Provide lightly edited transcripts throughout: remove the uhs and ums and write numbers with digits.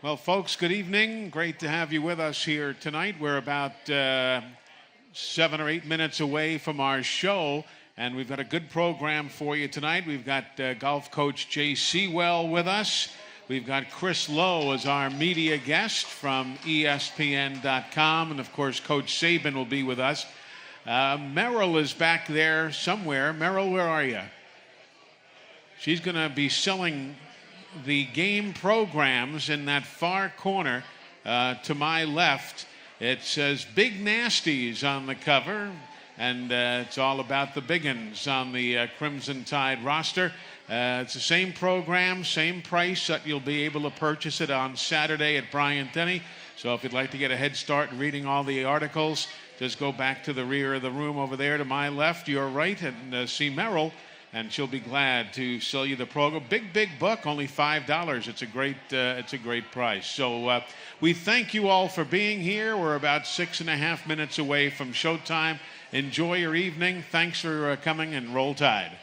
Well, folks, good evening. Great to have you with us here tonight. We're about 7 or 8 minutes away from our show, and we've got a good program for you tonight. We've got golf coach Jay Sewell with us. We've got Chris Lowe as our media guest from ESPN.com, and of course, Coach Saban will be with us. Merrill is back there somewhere. Merrill, where are you? She's going to be selling the game programs in that far corner to my left. It says Big Nasties on the cover, and it's all about the big uns on the Crimson Tide roster. It's the same program, same price that you'll be able to purchase it on Saturday at Bryant-Denny. So if you'd like to get a head start in reading all the articles, just go back to the rear of the room over there to my left, your right, and see Merrill. And she'll be glad to sell you the program. Big book, only $5. It's a great price. So we thank you all for being here. We're about 6.5 minutes away from showtime. Enjoy your evening. Thanks for coming, and roll Tide.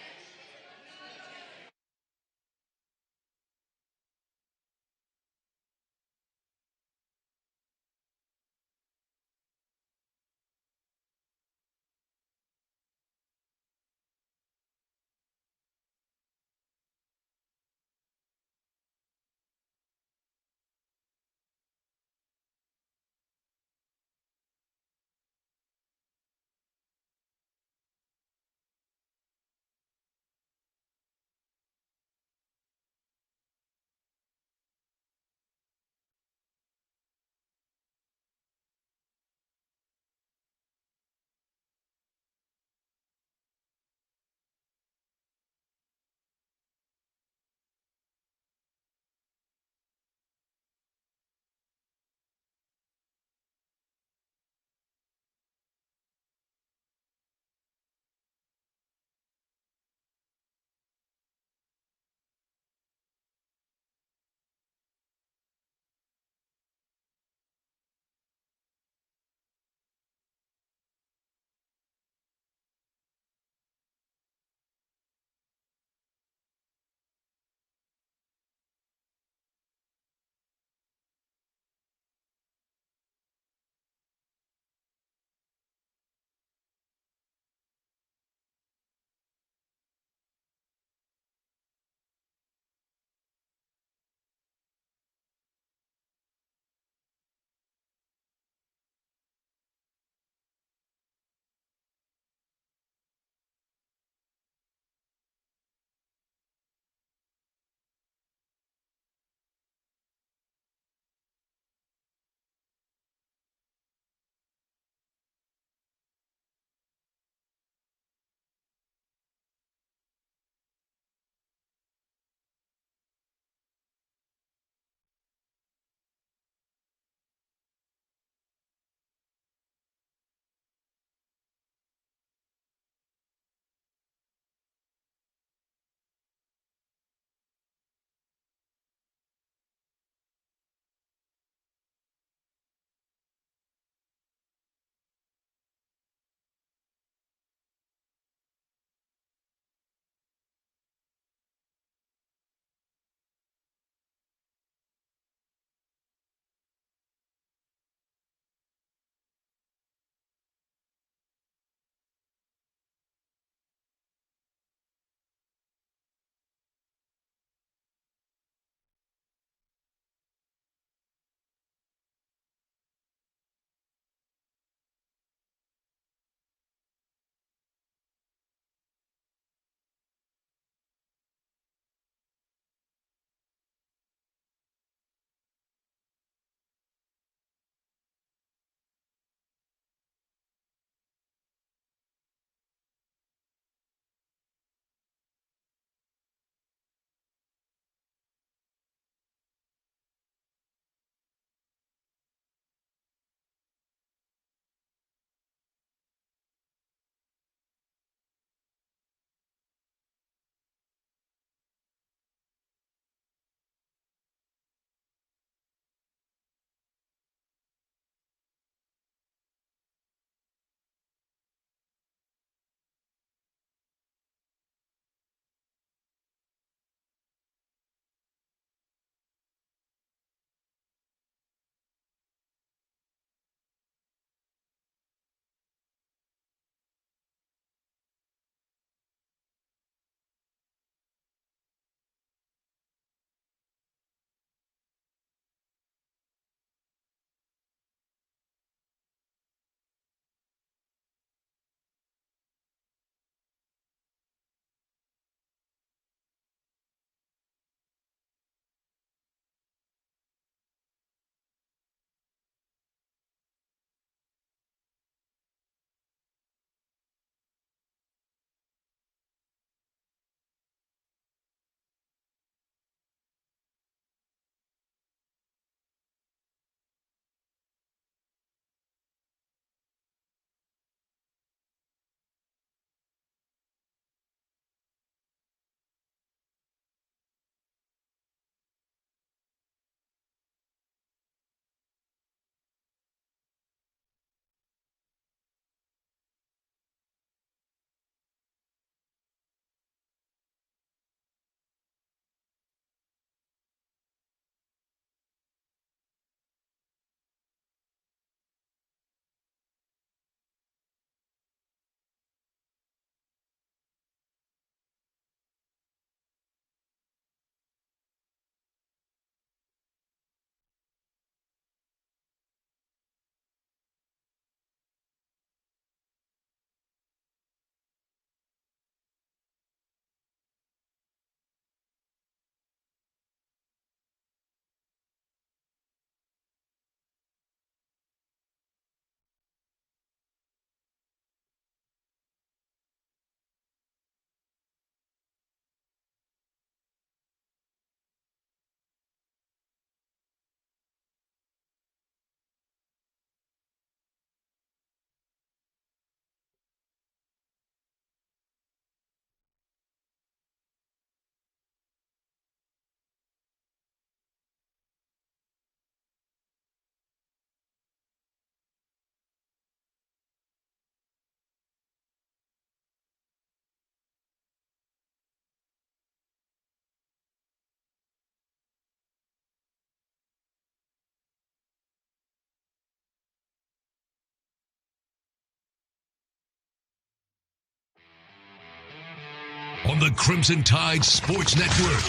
on the Crimson Tide Sports Network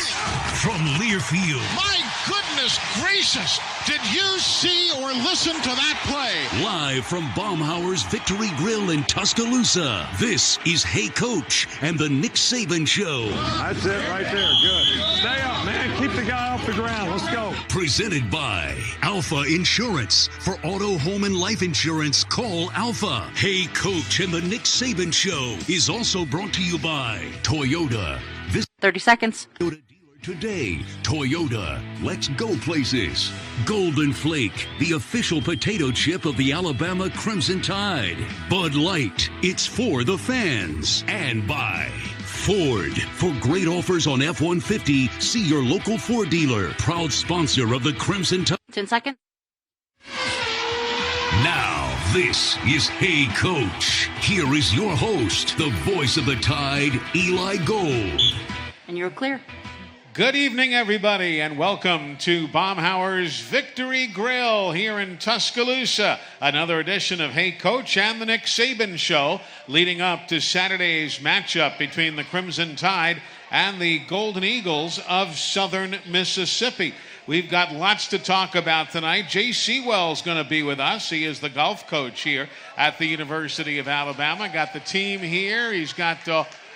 from Learfield. My goodness gracious! Did you see or listen to that play? Live from Baumhauer's Victory Grill in Tuscaloosa, this is Hey Coach and the Nick Saban Show. That's it right there. Good. Stay up, man. Keep the guy off the ground. Let's go. Presented by Alfa Insurance. For auto, home, and life insurance, call Alfa. Hey Coach and the Nick Saban Show is also brought to you by Toyota. 30 seconds. Toyota dealer today. Toyota. Let's go places. Golden Flake, the official potato chip of the Alabama Crimson Tide. Bud Light. It's for the fans. And by Ford. For great offers on F-150, see your local Ford dealer. Proud sponsor of the Crimson Tide. 10 seconds. Now, this is Hey Coach. Here is your host, the voice of the Tide, Eli Gold. And you're clear. Good evening, everybody, and welcome to Baumhauer's Victory Grill here in Tuscaloosa. Another edition of Hey Coach and the Nick Saban Show, leading up to Saturday's matchup between the Crimson Tide and the Golden Eagles of Southern Mississippi. We've got lots to talk about tonight. Jay Sewell's going to be with us. He is the golf coach here at the University of Alabama. Got the team here. He's got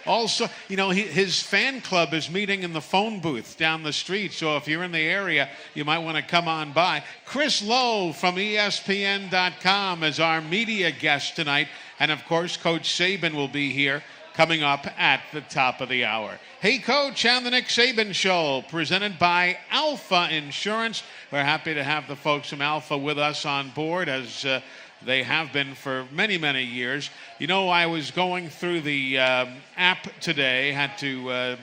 also, his fan club is meeting in the phone booth down the street. So if you're in the area, you might want to come on by. Chris Lowe from ESPN.com is our media guest tonight. And, of course, Coach Saban will be here coming up at the top of the hour. Hey Coach and the Nick Saban Show, presented by Alfa Insurance. We're happy to have the folks from Alfa with us on board, as they have been for many, many years. I was going through the app today, had to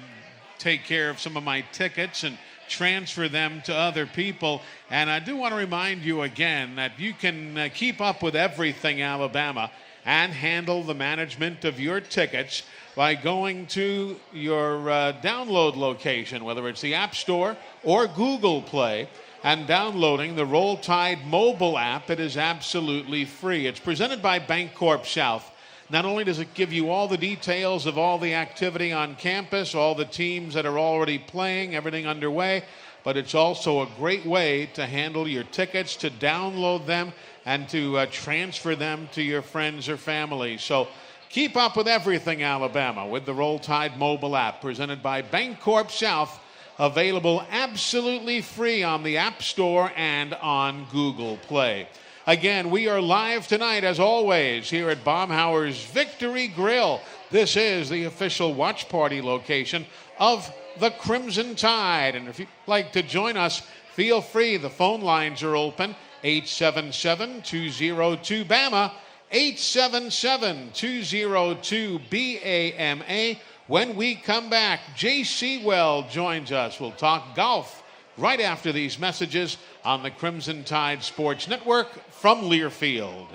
take care of some of my tickets and transfer them to other people. And I do want to remind you again that you can keep up with everything Alabama and handle the management of your tickets by going to your download location, whether it's the App Store or Google Play, and downloading the Roll Tide mobile app. It is absolutely free. It's presented by Bancorp South. Not only does it give you all the details of all the activity on campus, all the teams that are already playing, everything underway, but it's also a great way to handle your tickets, to download them, and to transfer them to your friends or family. So keep up with everything Alabama with the Roll Tide mobile app, presented by Bancorp South, available absolutely free on the App Store and on Google Play. Again, we are live tonight, as always, here at Baumhauer's Victory Grill. This is the official watch party location of the Crimson Tide. And if you'd like to join us, feel free. The phone lines are open. 877-202-BAMA, 877-202-BAMA. When we come back, Jay Sewell joins us. We'll talk golf right after these messages on the Crimson Tide Sports Network from Learfield.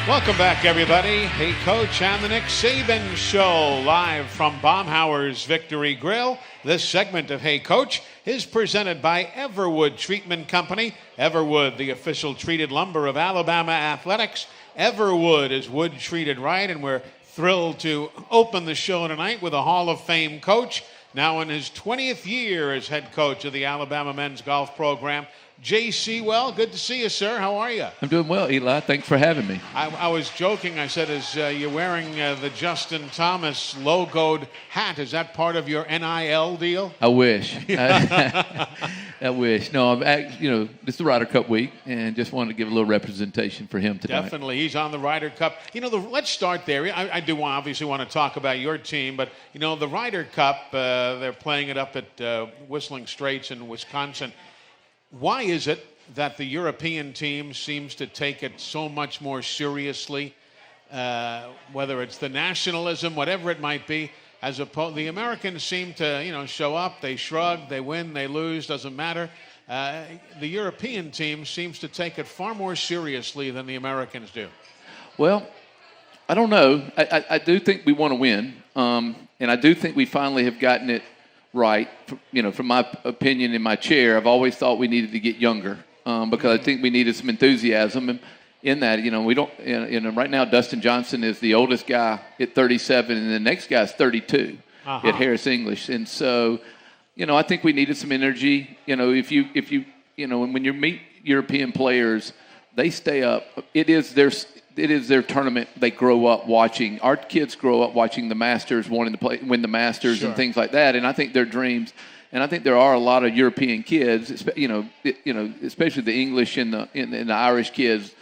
Welcome back, everybody. Hey, Coach, and the Nick Saban Show, live from Baumhauer's Victory Grill. This segment of Hey, Coach is presented by Everwood Treatment Company. Everwood, the official treated lumber of Alabama athletics. Everwood is wood treated right, and we're thrilled to open the show tonight with a Hall of Fame coach, now in his 20th year as head coach of the Alabama men's golf program. J.C. Well, good to see you, sir. How are you? I'm doing well, Eli. Thanks for having me. I was joking. I said, is you're wearing the Justin Thomas logoed hat. Is that part of your NIL deal? I wish. I wish. No, it's the Ryder Cup week, and just wanted to give a little representation for him tonight. Definitely. He's on the Ryder Cup. Let's start there. I do obviously want to talk about your team, but, the Ryder Cup, they're playing it up at Whistling Straits in Wisconsin. Why is it that the European team seems to take it so much more seriously, whether it's the nationalism, whatever it might be, as opposed the Americans seem to, show up, they shrug, they win, they lose, doesn't matter. The European team seems to take it far more seriously than the Americans do. Well, I don't know. I do think we want to win, and I do think we finally have gotten it right. From my opinion in my chair, I've always thought we needed to get younger because I think we needed some enthusiasm in that. We don't. Right now, Dustin Johnson is the oldest guy at 37, and the next guy is 32 at Harris English, and so I think we needed some energy. If you when you meet European players, they stay up. It is their tournament. They grow up watching. Our kids grow up watching the Masters, wanting to win the Masters and things like that. And I think their dreams. And I think there are a lot of European kids, especially the English and the Irish kids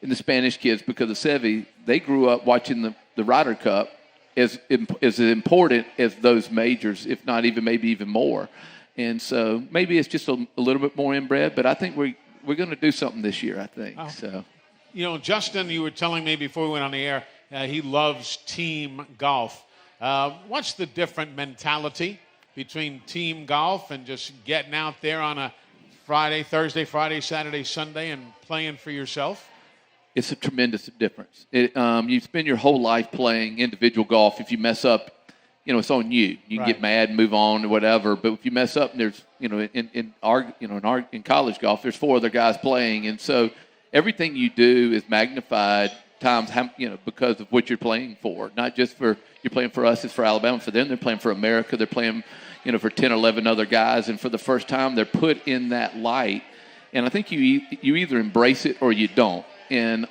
and the Spanish kids, because of Seve. They grew up watching the Ryder Cup as important as those majors, if not maybe even more. And so maybe it's just a little bit more inbred, but I think we're going to do something this year. I think so. Justin, you were telling me before we went on the air, he loves team golf. What's the different mentality between team golf and just getting out there on a Thursday, Friday, Saturday, Sunday and playing for yourself? It's a tremendous difference. You spend your whole life playing individual golf. If you mess up, it's on you. You can get mad and move on or whatever. But if you mess up, and there's, in college golf, there's 4 other guys playing, and so everything you do is magnified times, because of what you're playing for. Not just you're playing for us, it's for Alabama. For them, they're playing for America. They're playing, for 10 or 11 other guys. And for the first time, they're put in that light. And I think you either embrace it or you don't. And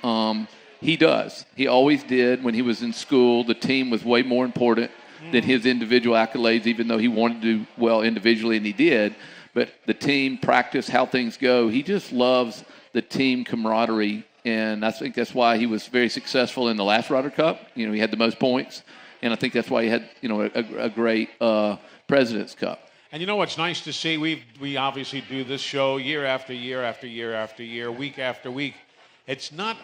he does. He always did. When he was in school, the team was way more important than his individual accolades, even though he wanted to do well individually, and he did. But the team, practice, how things go, he just loves the team camaraderie, and I think that's why he was very successful in the last Ryder Cup. He had the most points, and I think that's why he had a great President's Cup. And what's nice to see, we obviously do this show year after year after year after year, week after week. It's not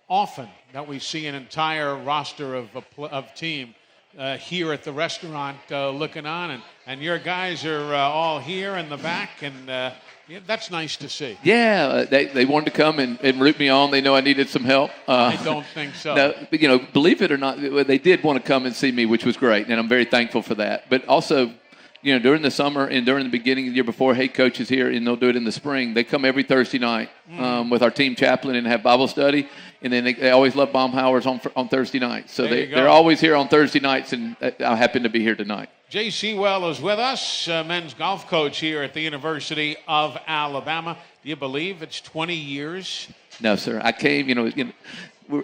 often that we see an entire roster of team here at the restaurant looking on, and your guys are all here in the back, and that's nice to see. Yeah, they wanted to come and root me on. They know I needed some help. I don't think so. No, but, believe it or not, they did want to come and see me, which was great, and I'm very thankful for that. But also, during the summer and during the beginning of the year before, Hey Coach is here, and they'll do it in the spring. They come every Thursday night with our team chaplain and have Bible study, and then they always love Baumhauer's on Thursday nights. So they're always here on Thursday nights, and I happen to be here tonight. J.C. Well is with us, men's golf coach here at the University of Alabama. Do you believe it's 20 years? No, sir. I came,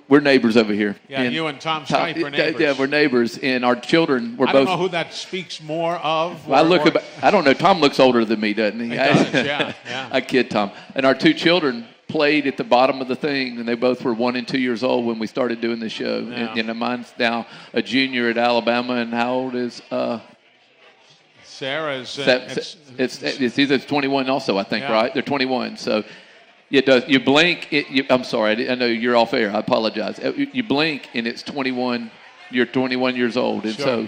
we're neighbors over here. Yeah, you and Tom Stipe are neighbors. Yeah, we're neighbors, and our children were both. I don't know who that speaks more of. I don't know. Tom looks older than me, doesn't he? He does, yeah. I kid Tom. And our 2 children played at the bottom of the thing, and they both were 1 and 2 years old when we started doing the show. Yeah. And mine's now a junior at Alabama, and how old is Sarah's? It's either 21 also, I think, right? They're 21, so. It does. You blink. I'm sorry. I know you're off air. I apologize. You blink, and it's 21. You're 21 years old, and so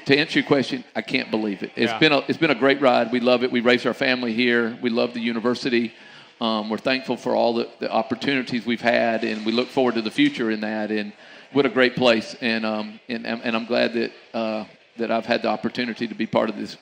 to answer your question, I can't believe it. It's been a great ride. We love it. We raised our family here. We love the university. We're thankful for all the opportunities we've had, and we look forward to the future in that. And what a great place! And I'm glad that I've had the opportunity to be part of this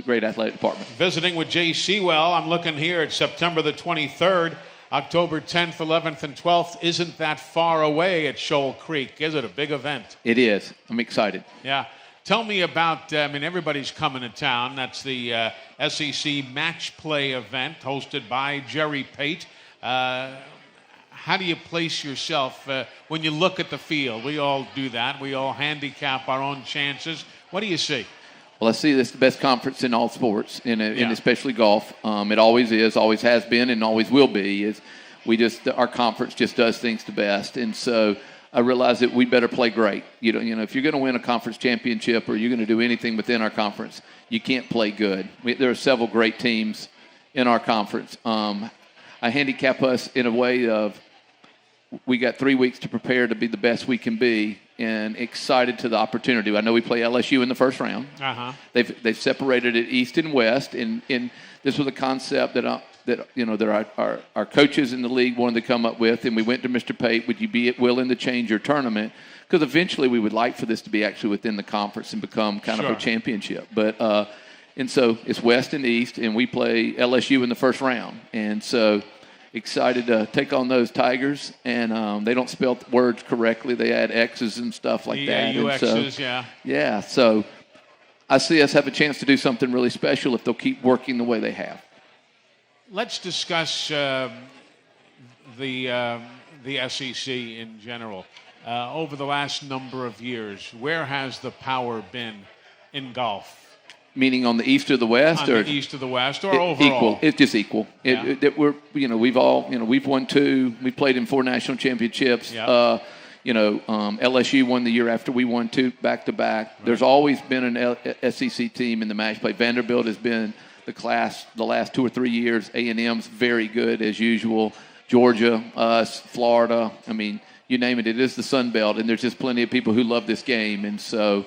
great athletic department. Visiting with Jay Sewell, I'm looking here at September the 23rd, October 10th, 11th, and 12th. Isn't that far away at Shoal Creek? Is it a big event? It is. I'm excited. Yeah. Tell me about, everybody's coming to town. That's the SEC Match Play event hosted by Jerry Pate. How do you place yourself when you look at the field? We all do that. We all handicap our own chances. What do you see? Well, I see this the best conference in all sports, and especially golf. It always is, always has been, and always will be. Our conference just does things the best, and so I realize that we better play great. You know, if you're going to win a conference championship or you're going to do anything within our conference, you can't play good. There are several great teams in our conference. I handicap us in a way of we got 3 weeks to prepare to be the best we can be, and excited to the opportunity. I know we play LSU in the first round. Uh-huh. They've separated it east and west, and this was a concept that our coaches in the league wanted to come up with, and we went to Mr. Pate, would you be willing to change your tournament? Because eventually we would like for this to be actually within the conference and become kind of a championship. But and so it's west and east, and we play LSU in the first round. And so excited to take on those Tigers, and they don't spell words correctly. They add X's and stuff like that. UX's, Yeah, so I see us have a chance to do something really special if they'll keep working the way they have. Let's discuss the SEC in general. Over the last number of years, where has the power been in golf? Meaning on the east or the west, on the east or the west, or overall? Equal. It's just equal. Yeah. We've won 2. We played in 4 national championships. Yeah. LSU won the year after we won 2 back to back. Right. There's always been an SEC team in the match play. Vanderbilt has been the class the last 2 or 3 years. A&M's very good as usual. Georgia, us, Florida. I mean, you name it. It is the Sun Belt, and there's just plenty of people who love this game, and so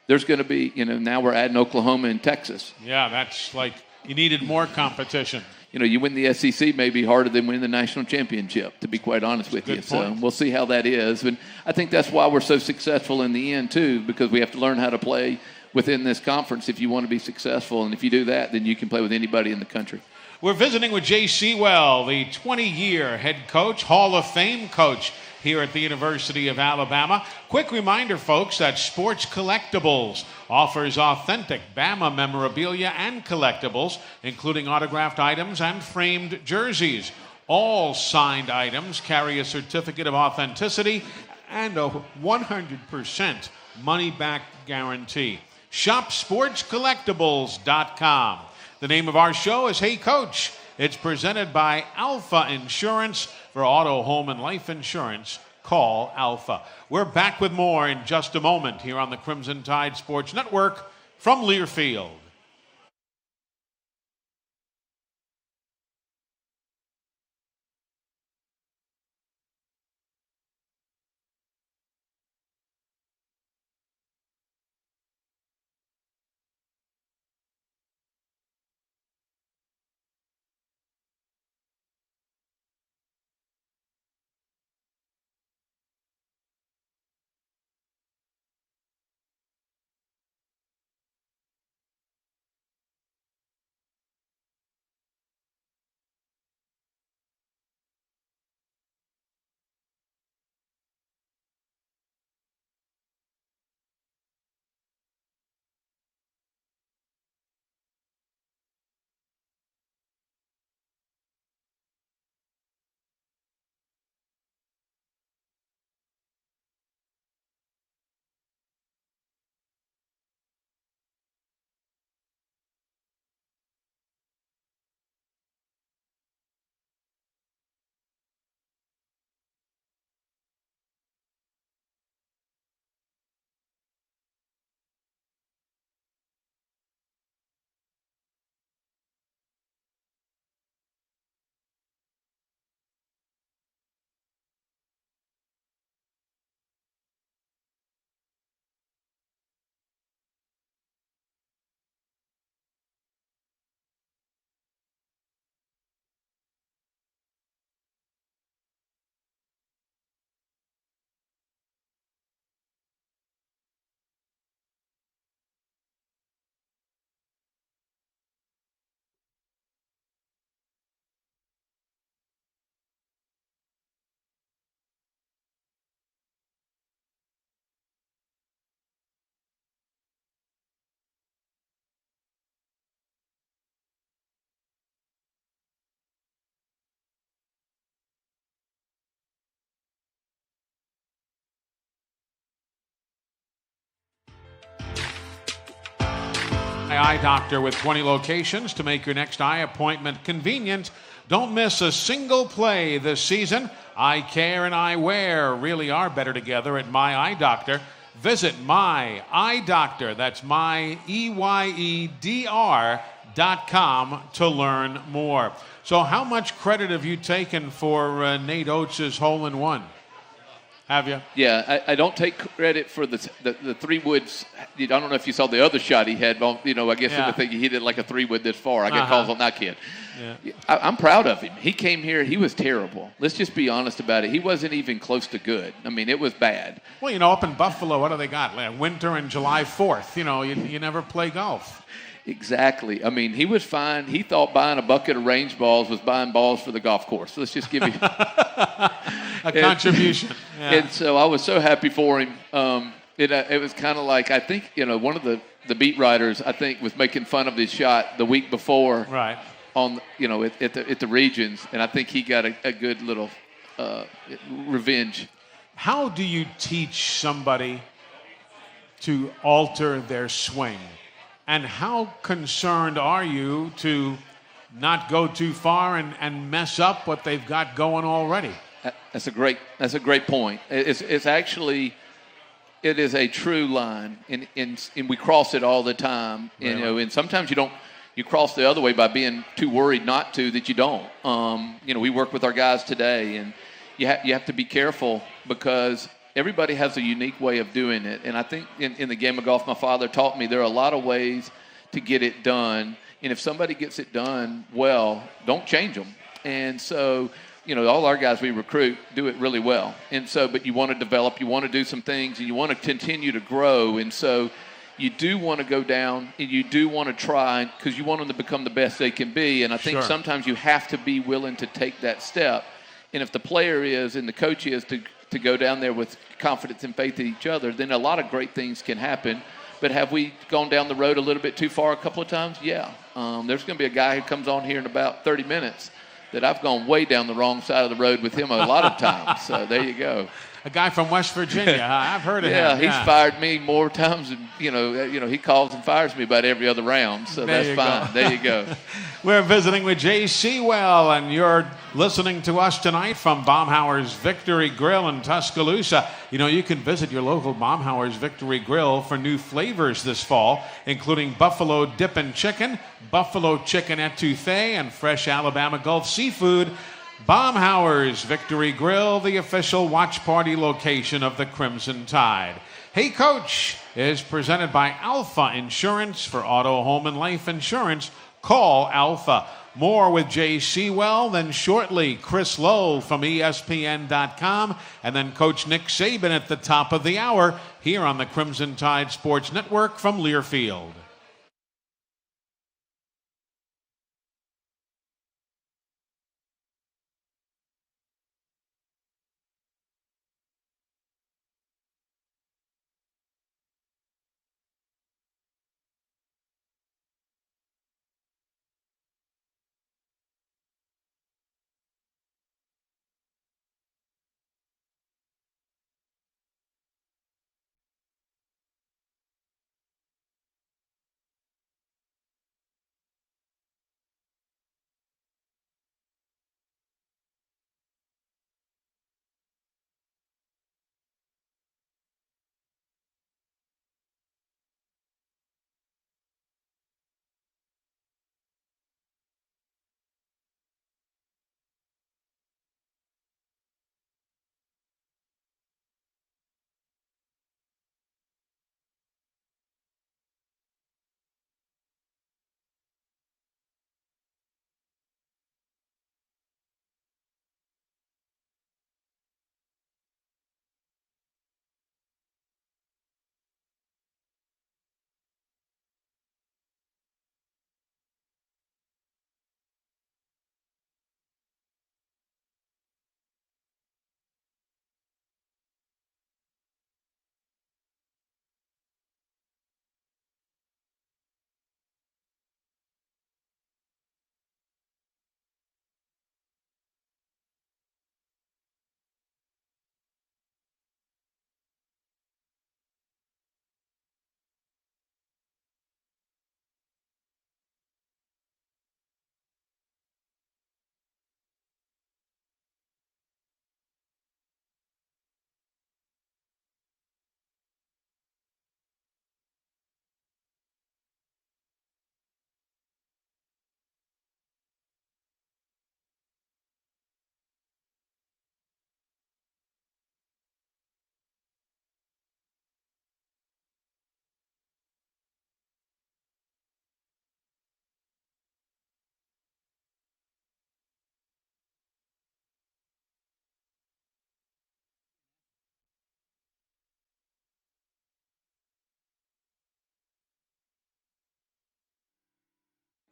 there's going to be, now we're adding Oklahoma and Texas. Yeah, that's like you needed more competition. You win the SEC may be harder than winning the national championship, to be quite honest with you. Point. So we'll see how that is. And I think that's why we're so successful in the end, too, because we have to learn how to play within this conference if you want to be successful. And if you do that, then you can play with anybody in the country. We're visiting with Jay Sewell, the 20-year head coach, Hall of Fame coach here at the University of Alabama. Quick reminder, folks, that Sports Collectibles offers authentic Bama memorabilia and collectibles, including autographed items and framed jerseys. All signed items carry a certificate of authenticity and a 100% money-back guarantee. Shop sportscollectibles.com. The name of our show is Hey Coach. It's presented by Alfa Insurance. For auto, home, and life insurance, call Alfa. We're back with more in just a moment here on the Crimson Tide Sports Network from Learfield. My Eye Doctor with 20 locations to make your next eye appointment convenient. Don't miss a single play this season. Eye care and eyewear really are better together at My Eye Doctor. Visit My Eye Doctor, that's MyEYEDR.com to learn more. So how much credit have you taken for Nate Oates' hole-in-one? Have you? Yeah, I don't take credit for the 3-woods. I don't know if you saw the other shot he had. I guess I think he hit it like a 3-wood this far. I get calls on that kid. Yeah. I'm proud of him. He came here. He was terrible. Let's just be honest about it. He wasn't even close to good. I mean, it was bad. Well, up in Buffalo, what do they got? Winter and July 4th. You never play golf. Exactly. I mean, he was fine. He thought buying a bucket of range balls was buying balls for the golf course. So let's just give him a contribution. Yeah. And so I was so happy for him. It was kind of like, I think, one of the beat writers, I think, was making fun of his shot the week before. Right. On at the regions, and I think he got a good little revenge. How do you teach somebody to alter their swing? And how concerned are you to not go too far and mess up what they've got going already? That's a great point. It's actually, it is a true line, and we cross it all the time. Really? And sometimes you cross the other way by being too worried not to, that you don't. We work with our guys today, and you have to be careful because everybody has a unique way of doing it. And I think in the game of golf, my father taught me there are a lot of ways to get it done. And if somebody gets it done well, don't change them. And so, all our guys we recruit do it really well. And so, but you want to develop, you want to do some things, and you want to continue to grow. And so you do want to go down, and you do want to try because you want them to become the best they can be. And I think sometimes you have to be willing to take that step. And if the player is and the coach is to go down there with confidence and faith in each other, then a lot of great things can happen. But have we gone down the road a little bit too far a couple of times? Yeah. There's going to be a guy who comes on here in about 30 minutes that I've gone way down the wrong side of the road with him a lot of times. So there you go. A guy from West Virginia. I've heard of him. Yeah, he's fired me more times than, he calls and fires me about every other round. So that's fine. There you go. We're visiting with Jay Sewell, and you're listening to us tonight from Baumhauer's Victory Grill in Tuscaloosa. You can visit your local Baumhauer's Victory Grill for new flavors this fall, including buffalo dippin' chicken, buffalo chicken etouffee, and fresh Alabama Gulf seafood. Baumhauer's Victory Grill, the official watch party location of the Crimson Tide. Hey Coach is presented by Alfa Insurance for auto, home, and life insurance. Call Alfa. More with Jay Sewell, then shortly Chris Lowe from ESPN.com, and then Coach Nick Saban at the top of the hour here on the Crimson Tide Sports Network from Learfield.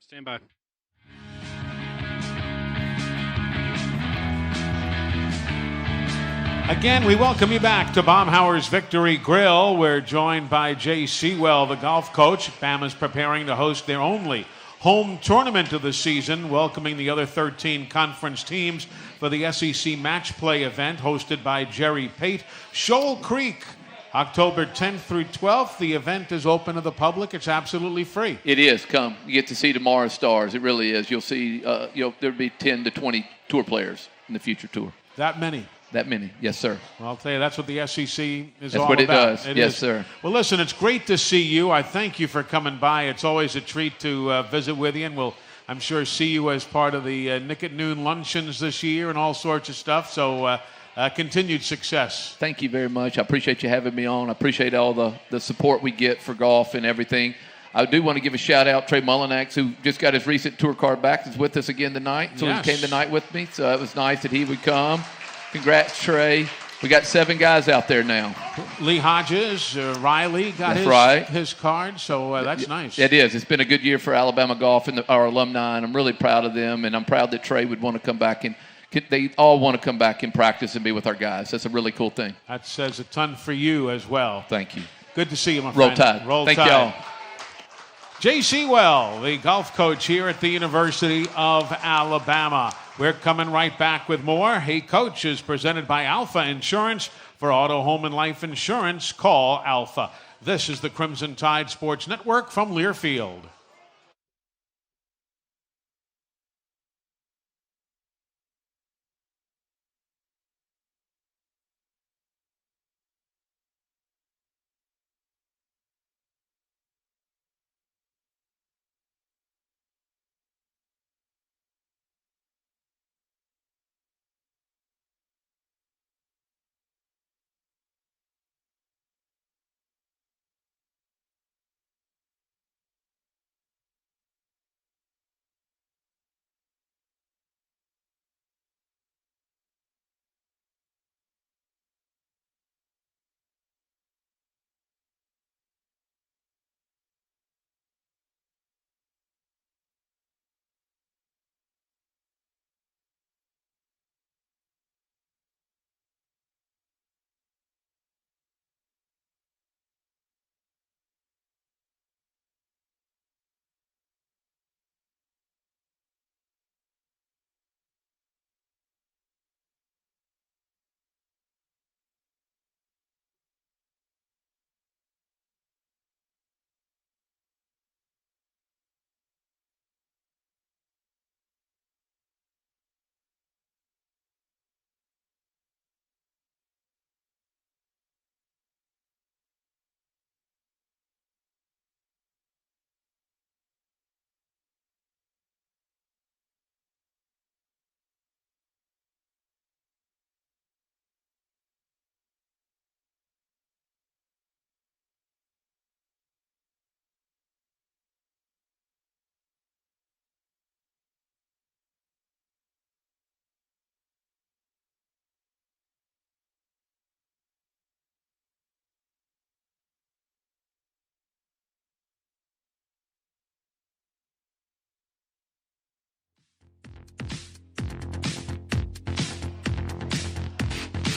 Stand by. Again, we welcome you back to Baumhauer's Victory Grill. We're joined by Jay Sewell, the golf coach. Bama's preparing to host their only home tournament of the season, welcoming the other 13 conference teams for the SEC Match Play event hosted by Jerry Pate. Shoal Creek, October 10th through 12th. The event is open to the public. It's absolutely free. It is. Come. You get to see tomorrow's stars. It really is. You'll see, there'll be 10 to 20 tour players in the future tour. That many? That many. Yes, sir. Well, I'll tell you, that's what the SEC is that's all what about. It does. Yes, sir. Well, listen, it's great to see you. I thank you for coming by. It's always a treat to visit with you, and we'll, I'm sure, see you as part of the Nick at Noon luncheons this year and all sorts of stuff. So continued success. Thank you very much. I appreciate you having me on. I appreciate all the support we get for golf and everything. I do want to give a shout-out Trey Mullinax, who just got his recent tour card back, is with us again tonight. So yes. He came tonight with me, so it was nice that he would come. Congrats, Trey. We got 7 guys out there now. Lee Hodges, Riley got his card, so that's nice. It is. It's been a good year for Alabama golf and our alumni, and I'm really proud of them, and I'm proud that Trey would want to come back, and they all want to come back and practice and be with our guys. That's a really cool thing. That says a ton for you as well. Thank you. Good to see you, my Roll friend. Tide. Roll Thank Tide. y'all. Jay Sewell, the golf coach here at the University of Alabama. We're coming right back with more. Hey Coach is presented by Alfa Insurance. For auto, home, and life insurance, call Alfa. This is the Crimson Tide Sports Network from Learfield.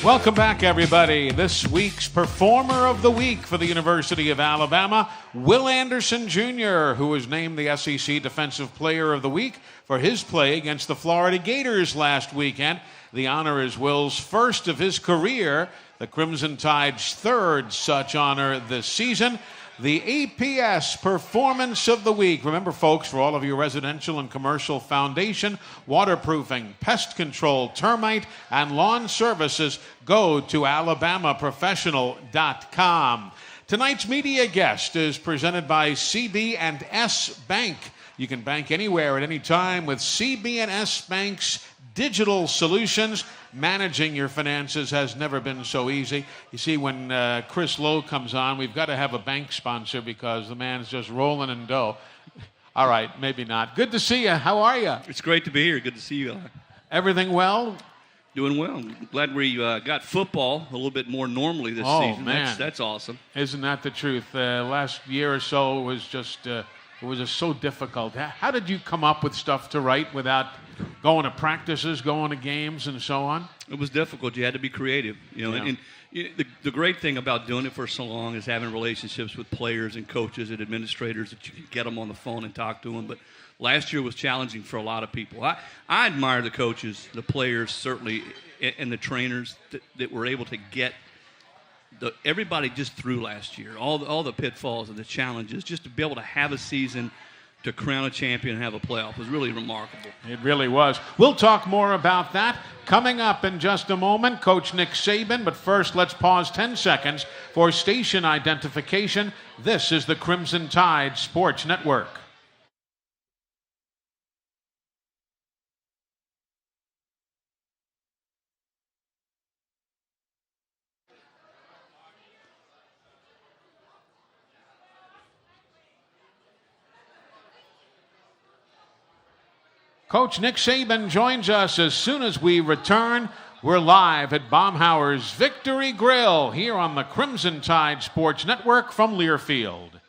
Welcome back, everybody. This week's Performer of the Week for the University of Alabama, Will Anderson Jr., who was named the SEC Defensive Player of the Week for his play against the Florida Gators last weekend. The honor is Will's first of his career, the Crimson Tide's third such honor this season. The APS Performance of the Week. Remember, folks, for all of your residential and commercial foundation, waterproofing, pest control, termite, and lawn services, go to alabamaprofessional.com. Tonight's media guest is presented by CB&S Bank. You can bank anywhere at any time with CB&S Bank's digital solutions. Managing your finances has never been so easy. You see, when Chris Lowe comes on, we've got to have a bank sponsor because the man's just rolling in dough. All right, maybe not. Good to see you. How are you? It's great to be here. Good to see you. Everything well? Doing well. Glad we got football a little bit more normally this season. Man. That's awesome. Isn't that the truth? Last year or so was just It was just so difficult. How did you come up with stuff to write without going to practices, going to games, and so on? It was difficult. You had to be creative, And the great thing about doing it for so long is having relationships with players and coaches and administrators that you can get them on the phone and talk to them. But last year was challenging for a lot of people. I admire the coaches, the players certainly, and the trainers that were able to get everybody just through last year, all the pitfalls and the challenges, just to be able to have a season to crown a champion and have a playoff was really remarkable. It really was. We'll talk more about that coming up in just a moment. Coach Nick Saban, but first let's pause 10 seconds for station identification. This is the Crimson Tide Sports Network. Coach Nick Saban joins us as soon as we return. We're live at Baumhauer's Victory Grill here on the Crimson Tide Sports Network from Learfield.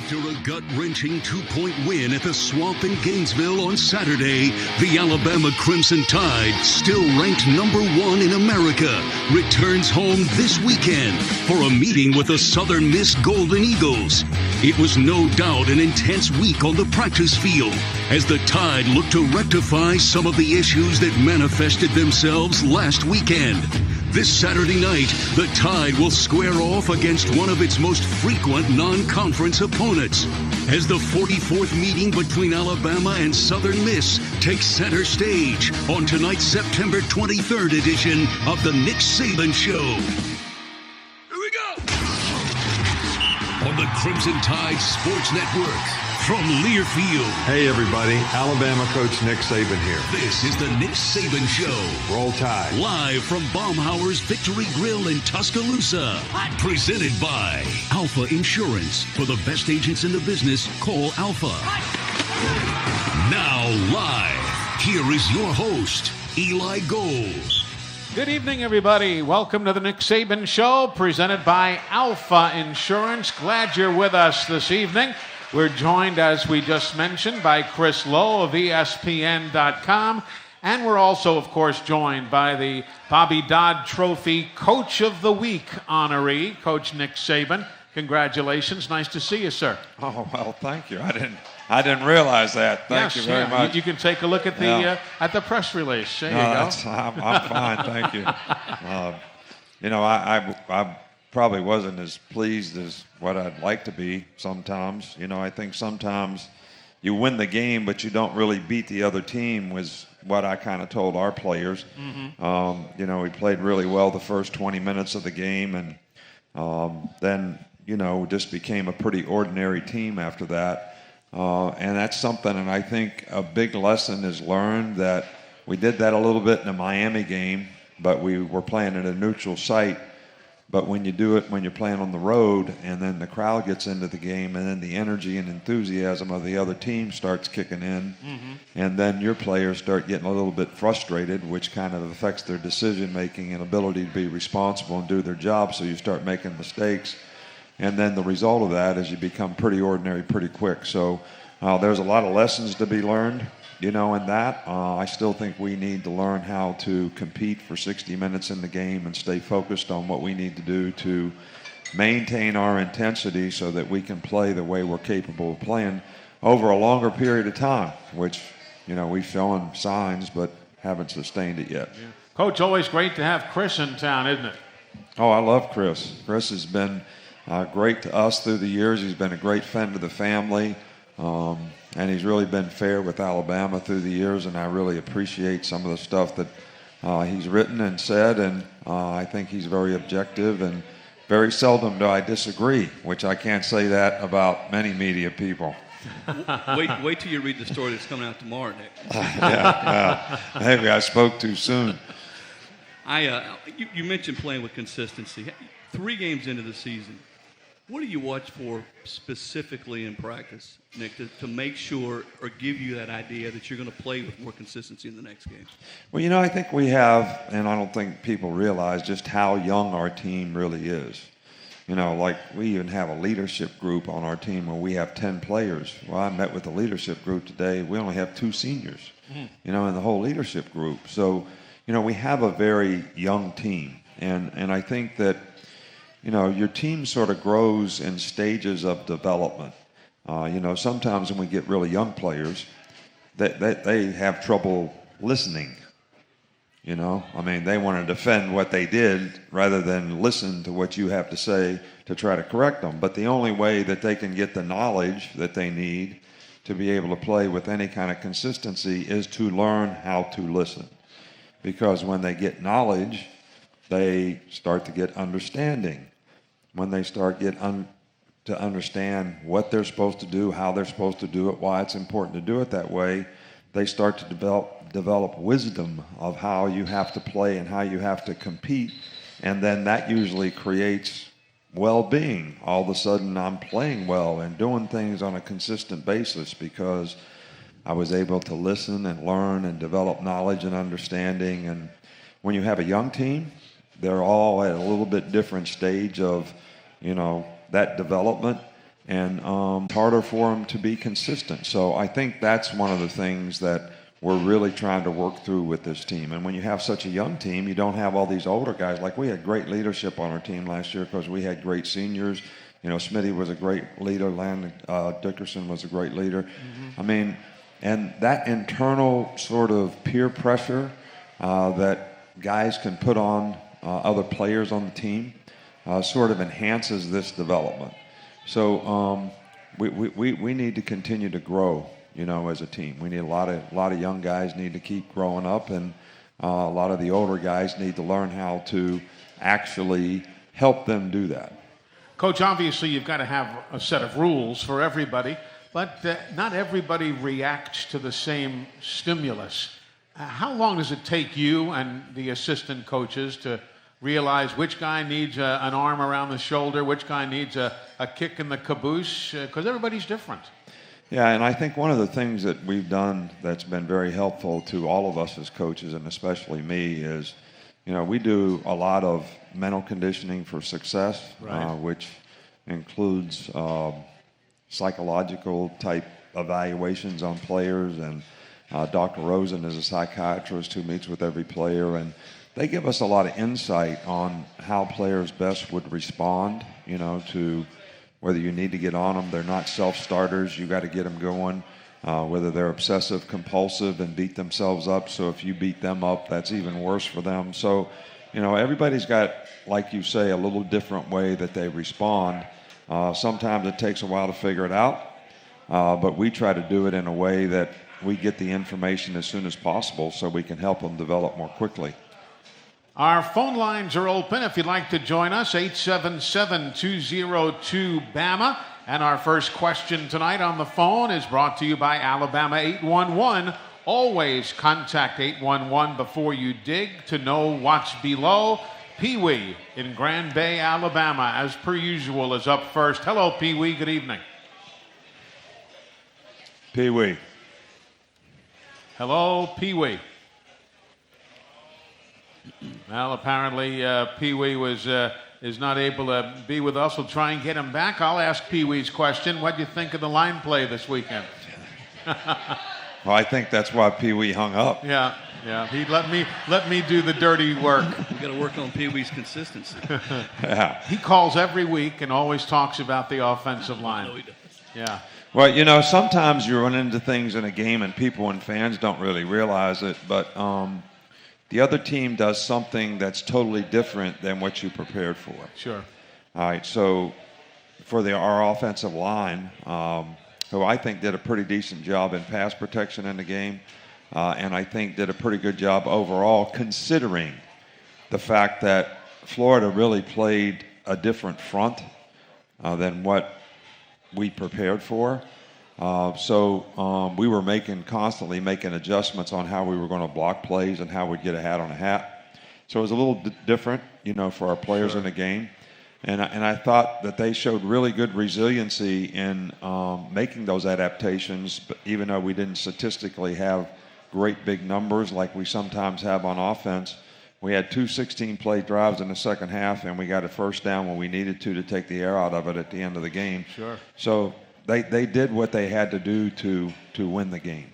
After a gut-wrenching two-point win at the Swamp in Gainesville on Saturday, the Alabama Crimson Tide, still ranked number 1 in America, returns home this weekend for a meeting with the Southern Miss Golden Eagles. It was no doubt an intense week on the practice field as the Tide looked to rectify some of the issues that manifested themselves last weekend. This Saturday night, the Tide will square off against one of its most frequent non-conference opponents as the 44th meeting between Alabama and Southern Miss takes center stage on tonight's September 23rd edition of the Nick Saban Show. Here we go! On the Crimson Tide Sports Network. From Learfield. Hey everybody, Alabama coach Nick Saban here. This is the Nick Saban Show. Roll Tide. Live from Baumhauer's Victory Grill in Tuscaloosa. Presented by Alfa Insurance. For the best agents in the business, call Alfa. Now live, here is your host, Eli Gold. Good evening, everybody. Welcome to the Nick Saban Show, presented by Alfa Insurance. Glad you're with us this evening. We're joined, as we just mentioned, by Chris Lowe of ESPN.com. And we're also, of course, joined by the Bobby Dodd Trophy Coach of the Week honoree, Coach Nick Saban. Congratulations. Nice to see you, sir. Oh, well, thank you. I didn't realize that. Thank you very much. You can take a look at the press release. There you go. I'm fine, thank you. I probably wasn't as pleased as what I'd like to be sometimes. I think sometimes you win the game, but you don't really beat the other team was what I kind of told our players. Mm-hmm. We played really well the first 20 minutes of the game, and then, just became a pretty ordinary team after that. And that's something, and I think a big lesson is learned that we did that a little bit in the Miami game, but we were playing at a neutral site. But when you do it when you're playing on the road and then the crowd gets into the game and then the energy and enthusiasm of the other team starts kicking in, mm-hmm. and then your players start getting a little bit frustrated, which kind of affects their decision-making and ability to be responsible and do their job, so you start making mistakes. And then the result of that is you become pretty ordinary pretty quick. So there's a lot of lessons to be learned, in that. I still think we need to learn how to compete for 60 minutes in the game and stay focused on what we need to do to maintain our intensity so that we can play the way we're capable of playing over a longer period of time, which, we've shown signs but haven't sustained it yet. Yeah. Coach, always great to have Chris in town, isn't it? Oh, I love Chris. Chris has been great to us through the years. He's been a great friend to the family. And he's really been fair with Alabama through the years, and I really appreciate some of the stuff that he's written and said, and I think he's very objective, and very seldom do I disagree, which I can't say that about many media people. Wait till you read the story that's coming out tomorrow, Nick. Yeah, maybe I spoke too soon. You mentioned playing with consistency. 3 games into the season, what do you watch for specifically in practice, Nick, to make sure or give you that idea that you're going to play with more consistency in the next game? Well, I think we have, and I don't think people realize just how young our team really is. Like we even have a leadership group on our team where we have 10 players. Well, I met with the leadership group today. We only have 2 seniors, in the whole leadership group. So, we have a very young team. And I think that, your team sort of grows in stages of development. Sometimes when we get really young players, they have trouble listening. They want to defend what they did rather than listen to what you have to say to try to correct them. But the only way that they can get the knowledge that they need to be able to play with any kind of consistency is to learn how to listen. Because when they get knowledge, they start to get understanding. When they start to understand what they're supposed to do, how they're supposed to do it, why it's important to do it that way, they start to develop wisdom of how you have to play and how you have to compete, and then that usually creates well-being. All of a sudden I'm playing well and doing things on a consistent basis because I was able to listen and learn and develop knowledge and understanding. And when you have a young team, they're all at a little bit different stage of, that development, and it's harder for them to be consistent. So I think that's one of the things that we're really trying to work through with this team. And when you have such a young team, you don't have all these older guys. Like we had great leadership on our team last year because we had great seniors. Smitty was a great leader. Landon Dickerson was a great leader. Mm-hmm. And that internal sort of peer pressure that guys can put on other players on the team sort of enhances this development. So we need to continue to grow, as a team. We need a lot of young guys need to keep growing up, and a lot of the older guys need to learn how to actually help them do that. Coach, obviously you've got to have a set of rules for everybody, but not everybody reacts to the same stimulus. How long does it take you and the assistant coaches to realize which guy needs an arm around the shoulder, which guy needs a kick in the caboose? Because everybody's different. Yeah, and I think one of the things that we've done that's been very helpful to all of us as coaches, and especially me, is, we do a lot of mental conditioning for success, right. Which includes psychological type evaluations on players, and Dr. Rosen is a psychiatrist who meets with every player, and they give us a lot of insight on how players best would respond, to whether you need to get on them. They're not self-starters. You got to get them going. Whether they're obsessive compulsive and beat themselves up. So if you beat them up, that's even worse for them. So, everybody's got, like you say, a little different way that they respond. Sometimes it takes a while to figure it out, but we try to do it in a way that we get the information as soon as possible so we can help them develop more quickly. Our phone lines are open if you'd like to join us, 877-202-BAMA. And our first question tonight on the phone is brought to you by Alabama 811. Always contact 811 before you dig to know what's below. Pee-wee in Grand Bay, Alabama, as per usual, is up first. Hello, Pee-wee. Good evening. Pee-wee. Hello, Pee-wee. Well, apparently Pee-wee is not able to be with us. We'll try and get him back. I'll ask Pee-wee's question. What do you think of the line play this weekend? Well, I think that's why Pee-wee hung up. Yeah. He let me do the dirty work. We got to work on Pee-wee's consistency. Yeah. He calls every week and always talks about the offensive line. No, he does. Yeah. Well, sometimes you run into things in a game and people and fans don't really realize it, but the other team does something that's totally different than what you prepared for. Sure. All right, so for our offensive line, who I think did a pretty decent job in pass protection in the game, and I think did a pretty good job overall, considering the fact that Florida really played a different front than what we prepared for. So we were constantly making adjustments on how we were going to block plays and how we'd get a hat on a hat. So it was a little different, for our players in the game. And I thought that they showed really good resiliency in making those adaptations, but even though we didn't statistically have great big numbers like we sometimes have on offense. We had 2 16-play drives in the second half, and we got a first down when we needed to take the air out of it at the end of the game. Sure. So they did what they had to do to win the game.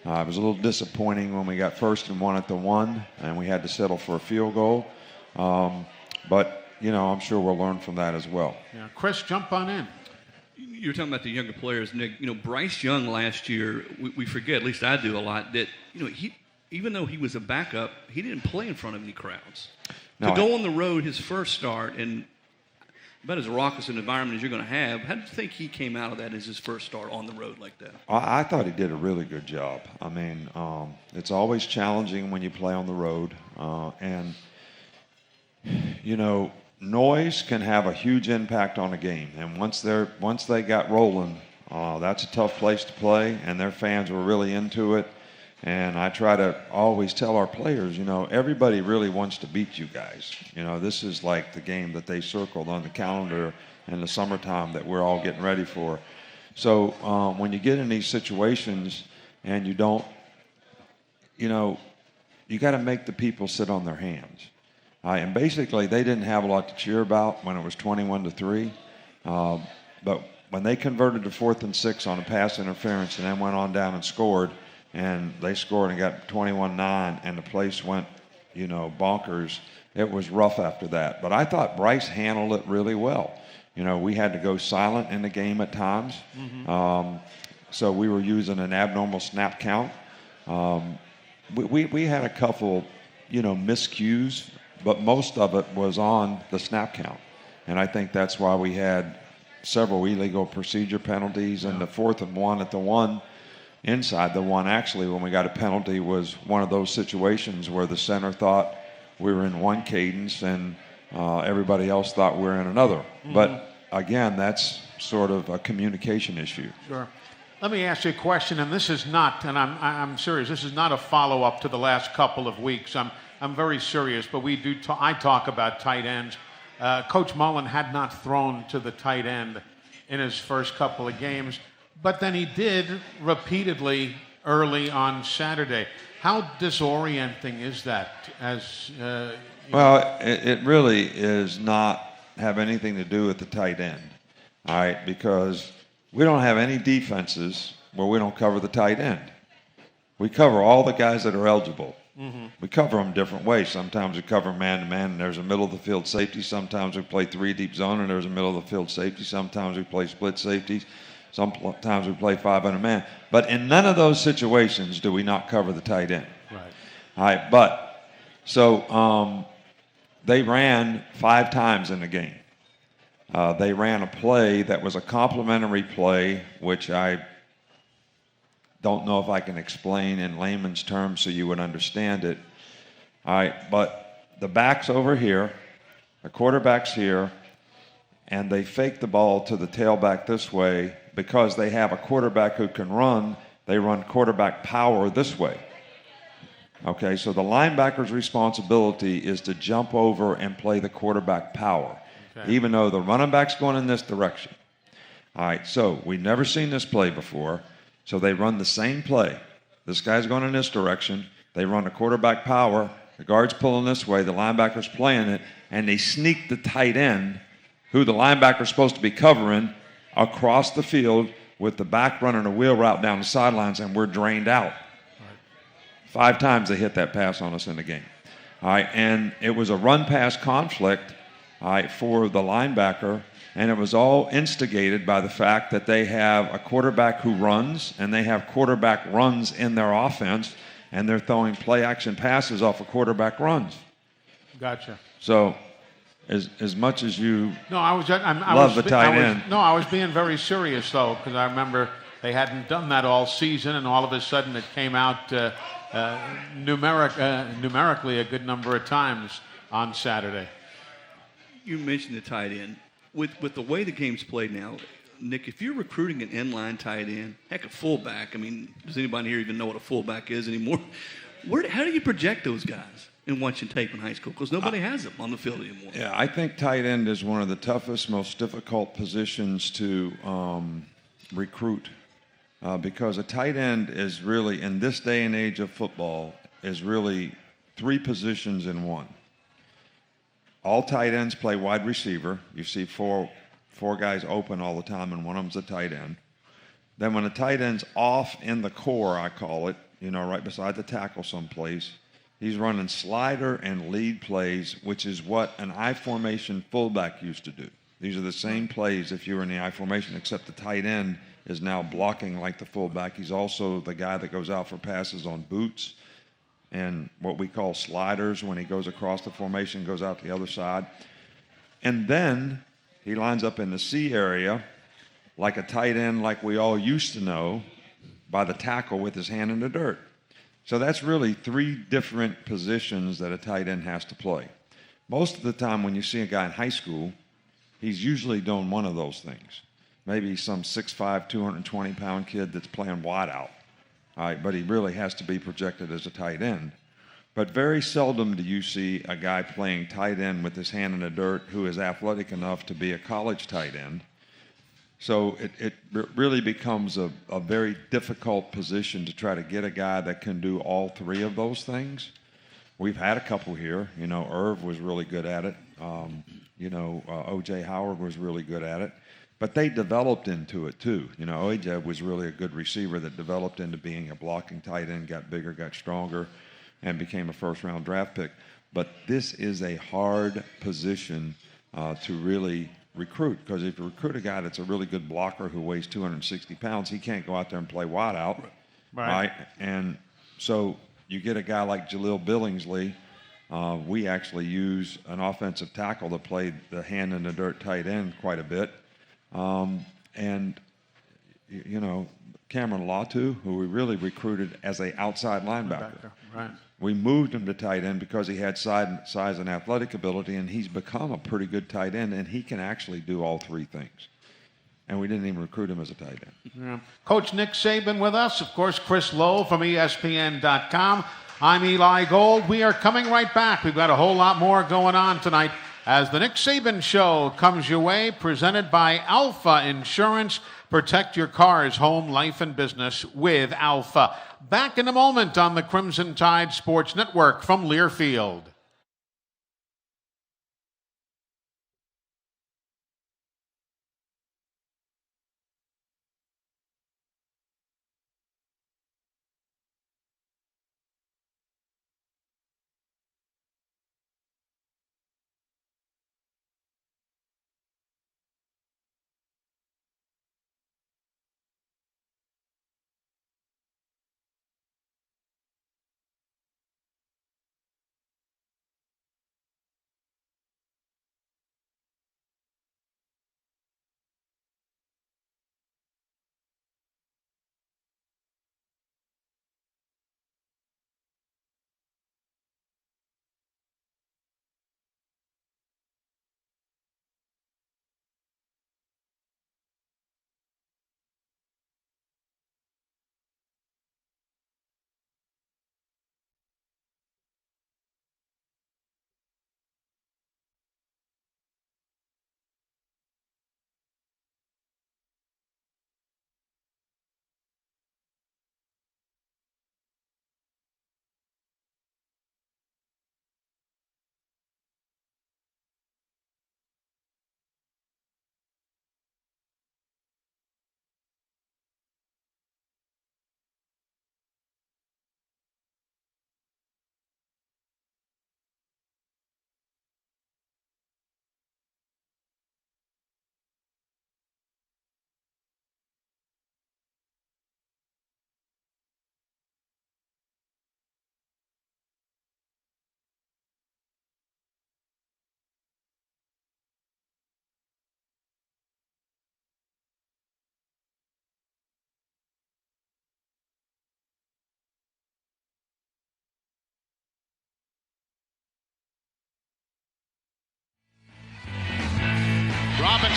It was a little disappointing when we got 1st and 1 at the 1, and we had to settle for a field goal. But, I'm sure we'll learn from that as well. Yeah. Chris, jump on in. You're talking about the younger players, Nick. Bryce Young last year, we forget, at least I do a lot, that, he even though he was a backup, he didn't play in front of any crowds. No, to go on the road his first start and about as raucous an environment as you're going to have, how do you think he came out of that as his first start on the road like that? I thought he did a really good job. I mean, it's always challenging when you play on the road. And noise can have a huge impact on a game. And once they got rolling, that's a tough place to play, and their fans were really into it. And I try to always tell our players, everybody really wants to beat you guys. This is like the game that they circled on the calendar in the summertime that we're all getting ready for. So when you get in these situations and you don't, you got to make the people sit on their hands. And basically, they didn't have a lot to cheer about when it was 21-3. But when they converted to 4th and 6 on a pass interference and then went on down and scored, and they scored and got 21-9, and the place went, bonkers. It was rough after that. But I thought Bryce handled it really well. We had to go silent in the game at times. Mm-hmm. So we were using an abnormal snap count. We had a couple, miscues, but most of it was on the snap count. And I think that's why we had several illegal procedure penalties, and the 4th and 1 at the 1. Inside the 1, actually, when we got a penalty, was one of those situations where the center thought we were in one cadence and everybody else thought we were in another. Mm-hmm. But, again, that's sort of a communication issue. Sure. Let me ask you a question, and this is not, and I'm serious, this is not a follow-up to the last couple of weeks. I'm very serious, but I talk about tight ends. Coach Mullen had not thrown to the tight end in his first couple of games. But then he did repeatedly early on Saturday. How disorienting is that? Well, it really is not have anything to do with the tight end, all right? Because we don't have any defenses where we don't cover the tight end. We cover all the guys that are eligible. Mm-hmm. We cover them different ways. Sometimes we cover man-to-man, and there's a middle-of-the-field safety. Sometimes we play 3-deep zone, and there's a middle-of-the-field safety. Sometimes we play split safeties. Sometimes we play 500 man. But in none of those situations do we not cover the tight end. Right. All right, but so they ran 5 times in the game. They ran a play that was a complementary play, which I don't know if I can explain in layman's terms so you would understand it. All right, but the back's over here, the quarterback's here, and they fake the ball to the tailback this way because they have a quarterback who can run. They run quarterback power this way. Okay, so the linebacker's responsibility is to jump over and play the quarterback power, even though the running back's going in this direction. All right, so we've never seen this play before, so they run the same play. This guy's going in this direction. They run the quarterback power. The guard's pulling this way. The linebacker's playing it, and they sneak the tight end, who the linebacker's supposed to be covering, across the field with the back running a wheel route down the sidelines, and we're drained out. 5 times they hit that pass on us in the game. All right, and it was a run-pass conflict, all right, for the linebacker, and it was all instigated by the fact that they have a quarterback who runs, and they have quarterback runs in their offense, and they're throwing play-action passes off of quarterback runs. Gotcha. So, as much as you love the tight end. I was being very serious, though, because I remember they hadn't done that all season, and all of a sudden it came out numerically a good number of times on Saturday. You mentioned the tight end. With the way the game's played now, Nick, if you're recruiting an inline tight end, heck, a fullback, I mean, does anybody here even know what a fullback is anymore? How do you project those guys in watching tape in high school? Because nobody has them on the field anymore. Yeah, I think tight end is one of the toughest, most difficult positions to recruit. Because a tight end is really, in this day and age of football, is really 3 positions in one. All tight ends play wide receiver. You see four guys open all the time, and one of them's a tight end. Then when a tight end's off in the core, I call it, right beside the tackle someplace, he's running slider and lead plays, which is what an I formation fullback used to do. These are the same plays if you were in the I formation, except the tight end is now blocking like the fullback. He's also the guy that goes out for passes on boots and what we call sliders when he goes across the formation, goes out the other side. And then he lines up in the C area like a tight end like we all used to know by the tackle with his hand in the dirt. So that's really 3 different positions that a tight end has to play. Most of the time when you see a guy in high school, he's usually doing one of those things. Maybe some 6'5", 220-pound kid that's playing wide out. All right, but he really has to be projected as a tight end. But very seldom do you see a guy playing tight end with his hand in the dirt who is athletic enough to be a college tight end. So it really becomes a very difficult position to try to get a guy that can do all 3 of those things. We've had a couple here. Irv was really good at it. O.J. Howard was really good at it. But they developed into it, too. O.J. was really a good receiver that developed into being a blocking tight end, got bigger, got stronger, and became a first-round draft pick. But this is a hard position to really recruit, because if you recruit a guy that's a really good blocker who weighs 260 pounds, he can't go out there and play wide out. Right? And so you get a guy like Jaleel Billingsley. We actually use an offensive tackle that played the hand in the dirt tight end quite a bit. Cameron Latu, who we really recruited as an outside linebacker. Right. We moved him to tight end because he had size and athletic ability, and he's become a pretty good tight end, and he can actually do all 3 things. And we didn't even recruit him as a tight end. Yeah. Coach Nick Saban with us. Of course, Chris Lowe from ESPN.com. I'm Eli Gold. We are coming right back. We've got a whole lot more going on tonight as the Nick Saban Show comes your way, presented by Alfa Insurance. Protect your car's home, life, and business with Alfa. Back in a moment on the Crimson Tide Sports Network from Learfield.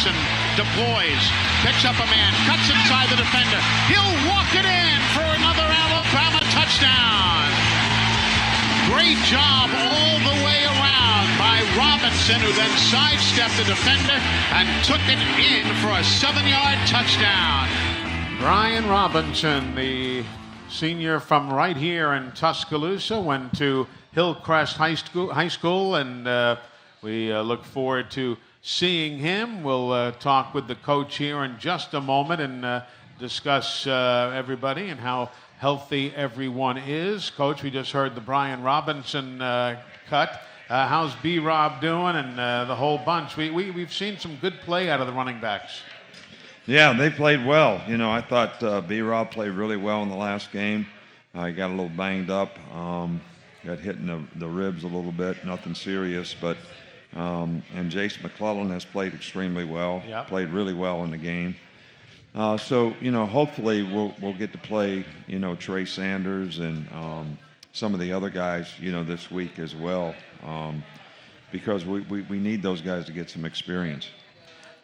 Robinson deploys, picks up a man, cuts inside the defender. He'll walk it in for another Alabama touchdown. Great job all the way around by Robinson, who then sidestepped the defender and took it in for a 7-yard touchdown. Brian Robinson, the senior from right here in Tuscaloosa, went to Hillcrest High School, and we look forward to seeing him. We'll talk with the coach here in just a moment and discuss everybody and how healthy everyone is. Coach, we just heard the Brian Robinson cut. How's B-Rob doing and the whole bunch? We've seen some good play out of the running backs. Yeah, they played well. You know, I thought B-Rob played really well in the last game. He got a little banged up, got hit in the ribs a little bit, nothing serious. But and Jace McClellan has played extremely well, played really well in the game. So, you know, hopefully we'll get to play, you know, Trey Sanders and some of the other guys, you know, this week as well, because we need those guys to get some experience.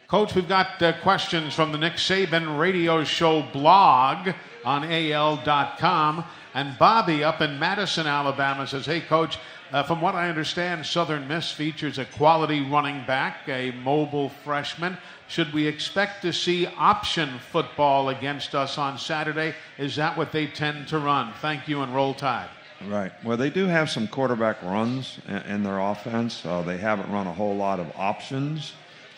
Coach, we've got questions from the Nick Saban Radio Show blog on AL.com. And Bobby up in Madison, Alabama says, hey, Coach, from what I understand, Southern Miss features a quality running back, a mobile freshman. Should we expect to see option football against us on Saturday? Is that what they tend to run? Thank you, and roll tide. Right. Well, they do have some quarterback runs in their offense. They haven't run a whole lot of options.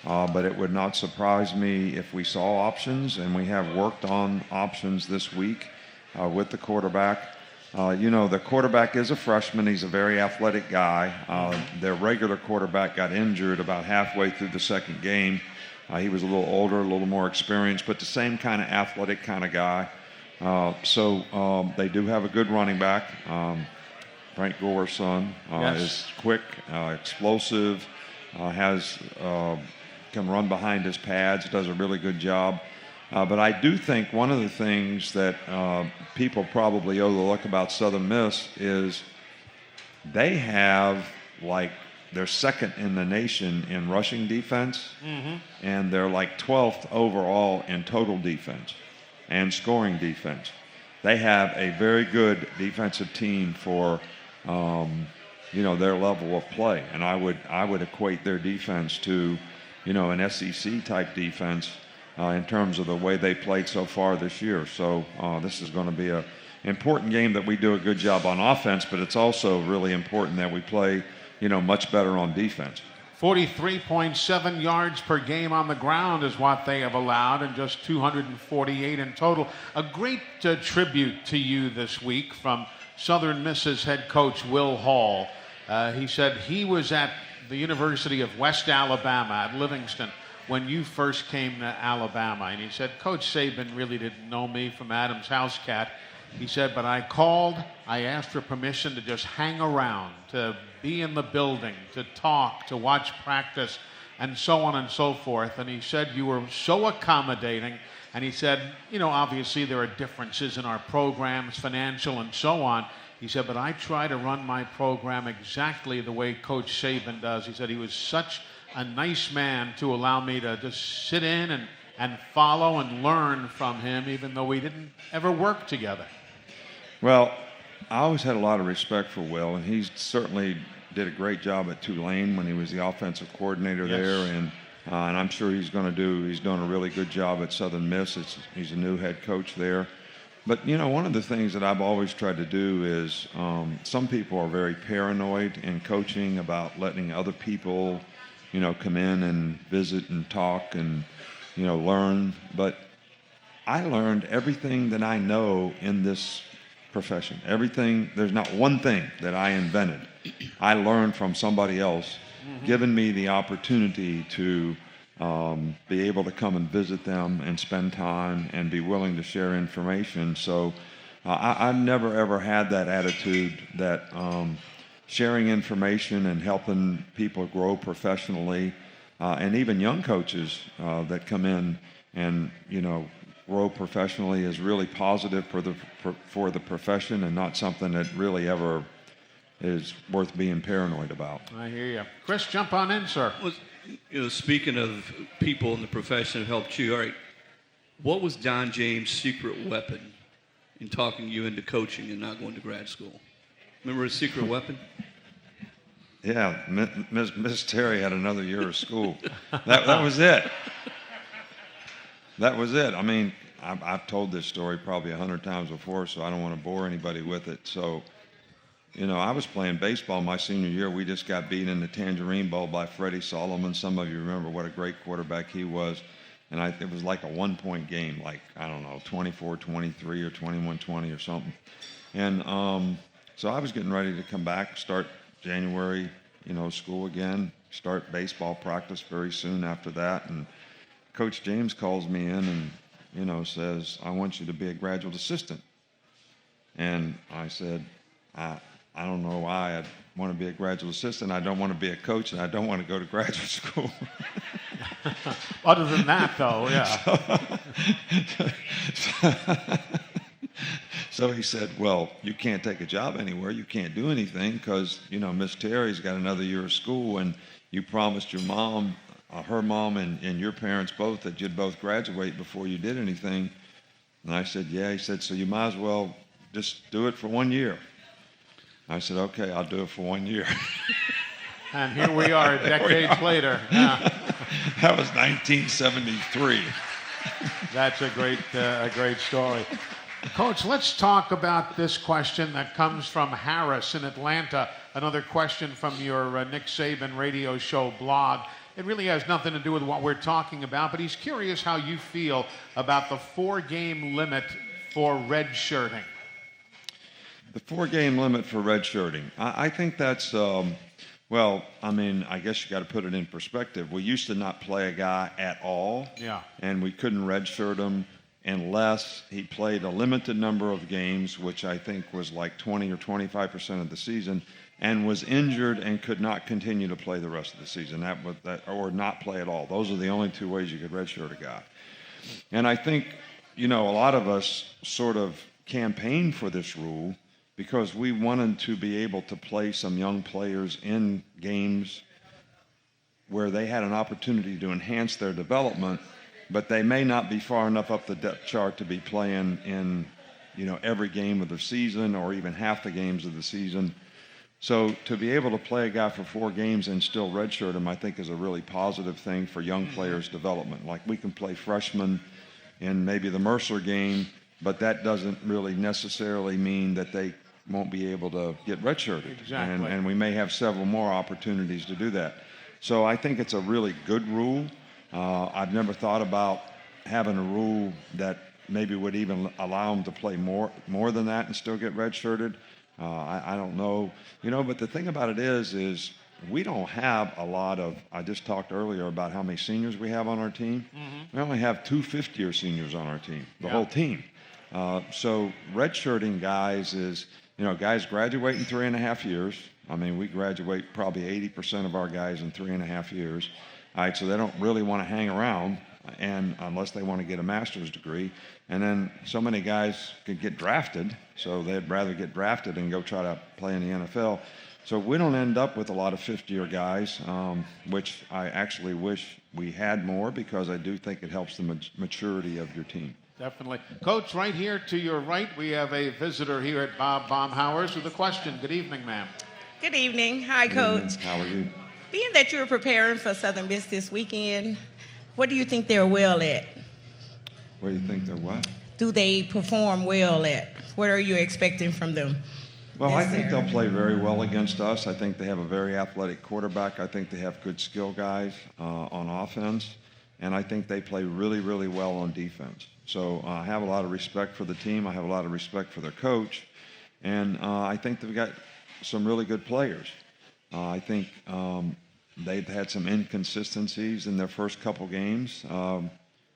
But it would not surprise me if we saw options, and we have worked on options this week with the quarterback. You know, the quarterback is a freshman. He's a very athletic guy. Their regular quarterback got injured about halfway through the second game. He was a little older, a little more experienced, but the same kind of athletic kind of guy. So they do have a good running back. Frank Gore's son is quick, explosive, can run behind his pads, does a really good job. But I do think one of the things that people probably overlook about Southern Miss is they have, like, they're second in the nation in rushing defense, and they're like 12th overall in total defense and scoring defense. They have a very good defensive team for you know, their level of play, and I would equate their defense to, you know, an SEC type defense in terms of the way they played so far this year. So this is going to be an important game that we do a good job on offense, but it's also really important that we play, you know, much better on defense. 43.7 yards per game on the ground is what they have allowed, and just 248 in total. A great tribute to you this week from Southern Miss's head coach Will Hall. He said he was at the University of West Alabama at Livingston when you first came to Alabama. And he said, Coach Saban really didn't know me from Adam's house cat. He said, but I called, I asked for permission to just hang around, to be in the building, to talk, to watch practice, and so on and so forth. And he said, you were so accommodating. And he said, you know, obviously there are differences in our programs, financial and so on. He said, but I try to run my program exactly the way Coach Saban does. He said he was such a nice man to allow me to just sit in and follow and learn from him, even though we didn't ever work together. Well, I always had a lot of respect for Will, and he certainly did a great job at Tulane when he was the offensive coordinator there, and I'm sure he's doing a really good job at Southern Miss. He's a new head coach there. But, you know, one of the things that I've always tried to do is some people are very paranoid in coaching about letting other people, you know, come in and visit and talk and, you know, learn. But I learned everything that I know in this profession. Everything, there's not one thing that I invented. I learned from somebody else, giving me the opportunity to be able to come and visit them and spend time and be willing to share information. So I've never, ever had that attitude that sharing information and helping people grow professionally, and even young coaches that come in and, you know, grow professionally is really positive for the profession and not something that really ever is worth being paranoid about. I hear you. Chris, jump on in, sir. Well, Speaking of people in the profession who helped you, all right, what was Don James' secret weapon in talking you into coaching and not going to grad school? Remember his secret weapon? Yeah, Miss Terry had another year of school. That was it. That was it. I mean, I've told this story probably 100 times before, so I don't want to bore anybody with it. So, I was playing baseball my senior year. We just got beat in the Tangerine Bowl by Freddie Solomon. Some of you remember what a great quarterback he was. And it was like a one-point game, like, I don't know, 24-23 or 21-20 or something. And so I was getting ready to come back, start January, school again, start baseball practice very soon after that. And Coach James calls me in and, says, I want you to be a graduate assistant. And I said, I don't know why I'd want to be a graduate assistant. I don't want to be a coach, and I don't want to go to graduate school. Other than that, though, yeah. So he said, well, you can't take a job anywhere. You can't do anything because, Miss Terry's got another year of school, and you promised your mom, her mom and your parents both that you'd both graduate before you did anything. And I said, yeah. He said, so you might as well just do it for 1 year. I said, okay, I'll do it for 1 year. And here we are decades later. Yeah. That was 1973. That's a great story. Coach, let's talk about this question that comes from Harris in Atlanta. Another question from your Nick Saban radio show blog. It really has nothing to do with what we're talking about, but he's curious how you feel about the 4-game limit for redshirting. The 4-game limit for redshirting. I think that's, I guess you got to put it in perspective. We used to not play a guy at all. Yeah. And we couldn't redshirt him unless he played a limited number of games, which I think was like 20 or 25% of the season, and was injured and could not continue to play the rest of the season, or not play at all. Those are the only 2 ways you could redshirt a guy. And I think, a lot of us sort of campaigned for this rule because we wanted to be able to play some young players in games where they had an opportunity to enhance their development, but they may not be far enough up the depth chart to be playing in, every game of the season or even half the games of the season. So to be able to play a guy for 4 games and still redshirt him, I think is a really positive thing for young players' development. Like we can play freshmen in maybe the Mercer game, but that doesn't really necessarily mean that they won't be able to get redshirted. Exactly. And we may have several more opportunities to do that. So I think it's a really good rule. I've never thought about having a rule that maybe would even allow them to play more than that and still get redshirted. I don't know, but the thing about it is we don't have a lot of, I just talked earlier about how many seniors we have on our team. Mm-hmm. We only have 2 fifth-year seniors on our team, the whole team. So redshirting guys is, guys graduate in 3.5 years. I mean, we graduate probably 80% of our guys in 3.5 years. All right, so they don't really want to hang around, and unless they want to get a master's degree. And then so many guys could get drafted, so they'd rather get drafted and go try to play in the NFL. So we don't end up with a lot of 50-year guys, which I actually wish we had more because I do think it helps the maturity of your team. Definitely. Coach, right here to your right, we have a visitor here at Bob Baumhauer's with a question. Good evening, ma'am. Good evening. Hi, Coach. How are you? Being that you're preparing for Southern Miss this weekend, what do you think they're well at? What do you think they're what? Do they perform well at? What are you expecting from them? Well, I think they'll play very well against us. I think they have a very athletic quarterback. I think they have good skill guys on offense. And I think they play really, really well on defense. So I have a lot of respect for the team. I have a lot of respect for their coach. And I think they've got some really good players. I think they've had some inconsistencies in their first couple games.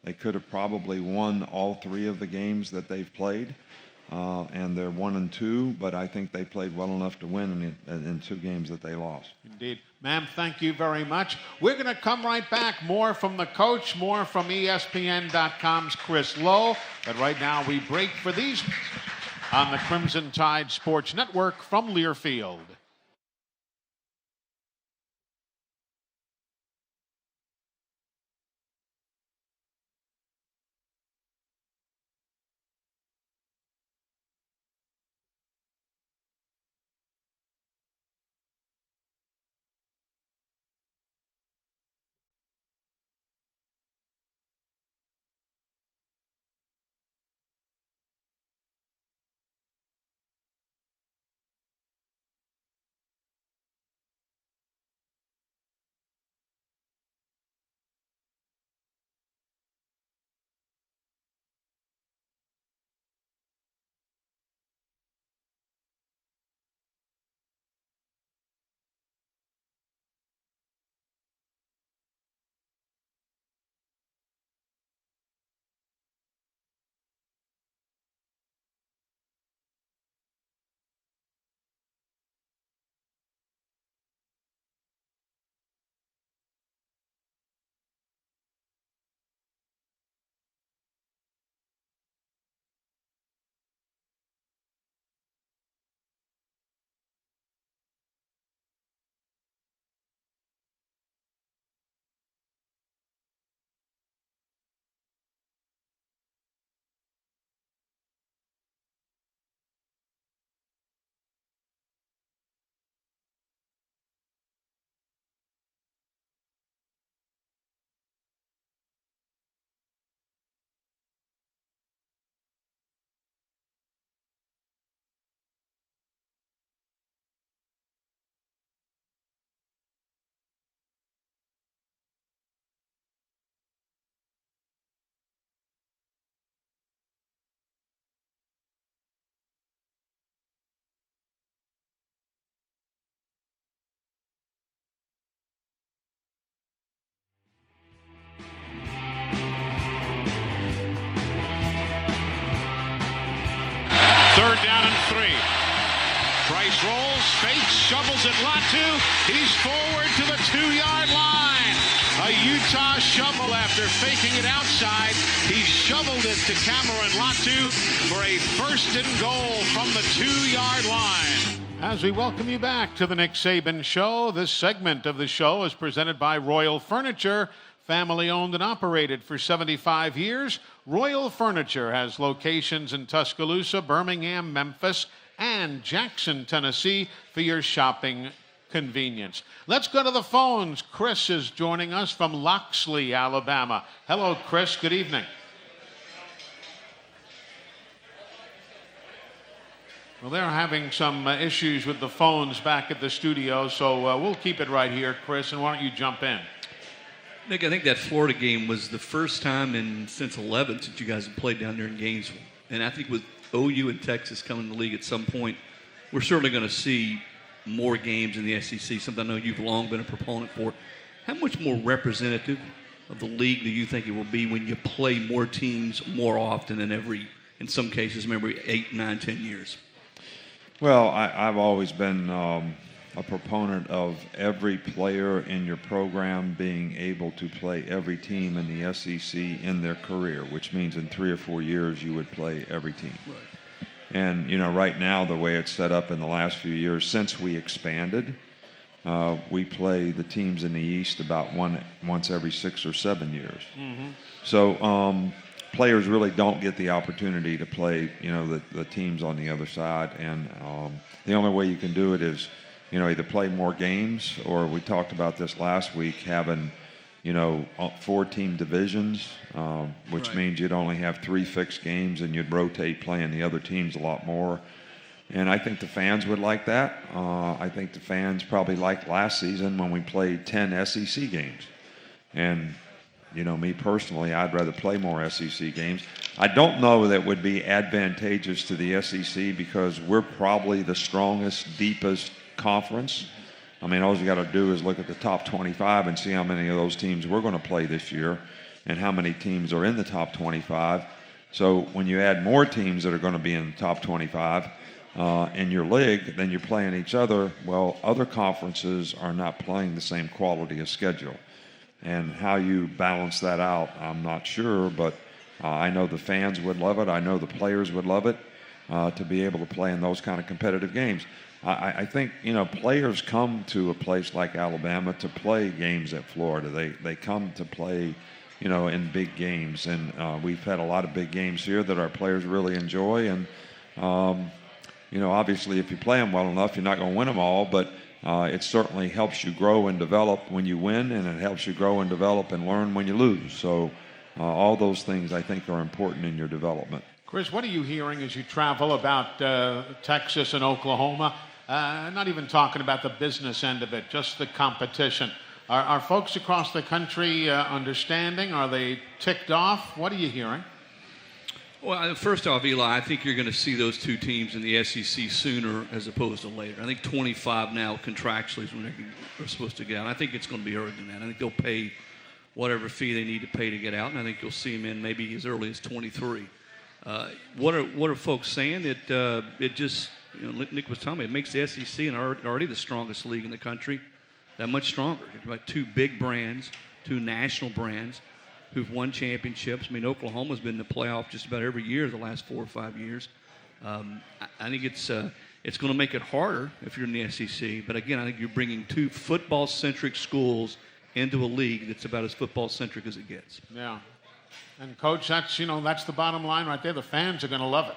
They could have probably won all 3 of the games that they've played. And they're 1-2, but I think they played well enough to win in 2 games that they lost. Indeed. Ma'am, thank you very much. We're going to come right back. More from the coach, more from ESPN.com's Chris Lowe. But right now we break for these on the Crimson Tide Sports Network from Learfield. Third down and 3. Price rolls, fakes, shovels at Latu. He's forward to the 2-yard line. A Utah shovel after faking it outside. He shoveled it to Cameron Latu for a first and goal from the 2-yard line. As we welcome you back to the Nick Saban Show, this segment of the show is presented by Royal Furniture. Family owned and operated for 75 years, Royal Furniture has locations in Tuscaloosa, Birmingham, Memphis, and Jackson, Tennessee for your shopping convenience. Let's go to the phones. Chris is joining us from Loxley, Alabama. Hello, Chris. Good evening. Well, they're having some issues with the phones back at the studio, so we'll keep it right here, Chris, and why don't you jump in? Nick, I think that Florida game was the first time since 11 since you guys have played down there in Gainesville. And I think with OU and Texas coming to the league at some point, we're certainly going to see more games in the SEC, something I know you've long been a proponent for. How much more representative of the league do you think it will be when you play more teams more often than in some cases, maybe 8, 9, 10 years? Well, I've always been a proponent of every player in your program being able to play every team in the SEC in their career, which means in 3 or 4 years you would play every team. Right. And, right now the way it's set up in the last few years, since we expanded, we play the teams in the East about once every 6 or 7 years. Mm-hmm. So players really don't get the opportunity to play, the teams on the other side. And the only way you can do it is, either play more games, or we talked about this last week, having, 4-team divisions, which right. means you'd only have 3 fixed games and you'd rotate playing the other teams a lot more. And I think the fans would like that. I think the fans probably liked last season when we played 10 SEC games. And, me personally, I'd rather play more SEC games. I don't know that would be advantageous to the SEC because we're probably the strongest, deepest conference. I mean, all you got to do is look at the top 25 and see how many of those teams we're going to play this year and how many teams are in the top 25. So when you add more teams that are going to be in the top 25 in your league, then you're playing each other. Well, other conferences are not playing the same quality of schedule. And how you balance that out, I'm not sure, but I know the fans would love it. I know the players would love it to be able to play in those kind of competitive games. I think, players come to a place like Alabama to play games at Florida. They come to play, in big games. And we've had a lot of big games here that our players really enjoy. And, obviously if you play them well enough, you're not going to win them all. But it certainly helps you grow and develop when you win, and it helps you grow and develop and learn when you lose. So all those things I think are important in your development. Chris, what are you hearing as you travel about Texas and Oklahoma? Not even talking about the business end of it, just the competition. Are folks across the country understanding? Are they ticked off? What are you hearing? Well, first off, Eli, I think you're going to see those two teams in the SEC sooner as opposed to later. I think 25 now contractually is when they're supposed to get out. I think it's going to be earlier than that. I think they'll pay whatever fee they need to pay to get out, and I think you'll see them in maybe as early as 23. What are folks saying? It just, Nick was telling me, it makes the SEC and already the strongest league in the country that much stronger. You've got 2 big brands, 2 national brands who've won championships. I mean, Oklahoma's been in the playoff just about every year the last 4 or 5 years. I think it's going to make it harder if you're in the SEC. But again, I think you're bringing 2 football-centric schools into a league that's about as football-centric as it gets. Yeah. And, Coach, that's the bottom line right there. The fans are going to love it.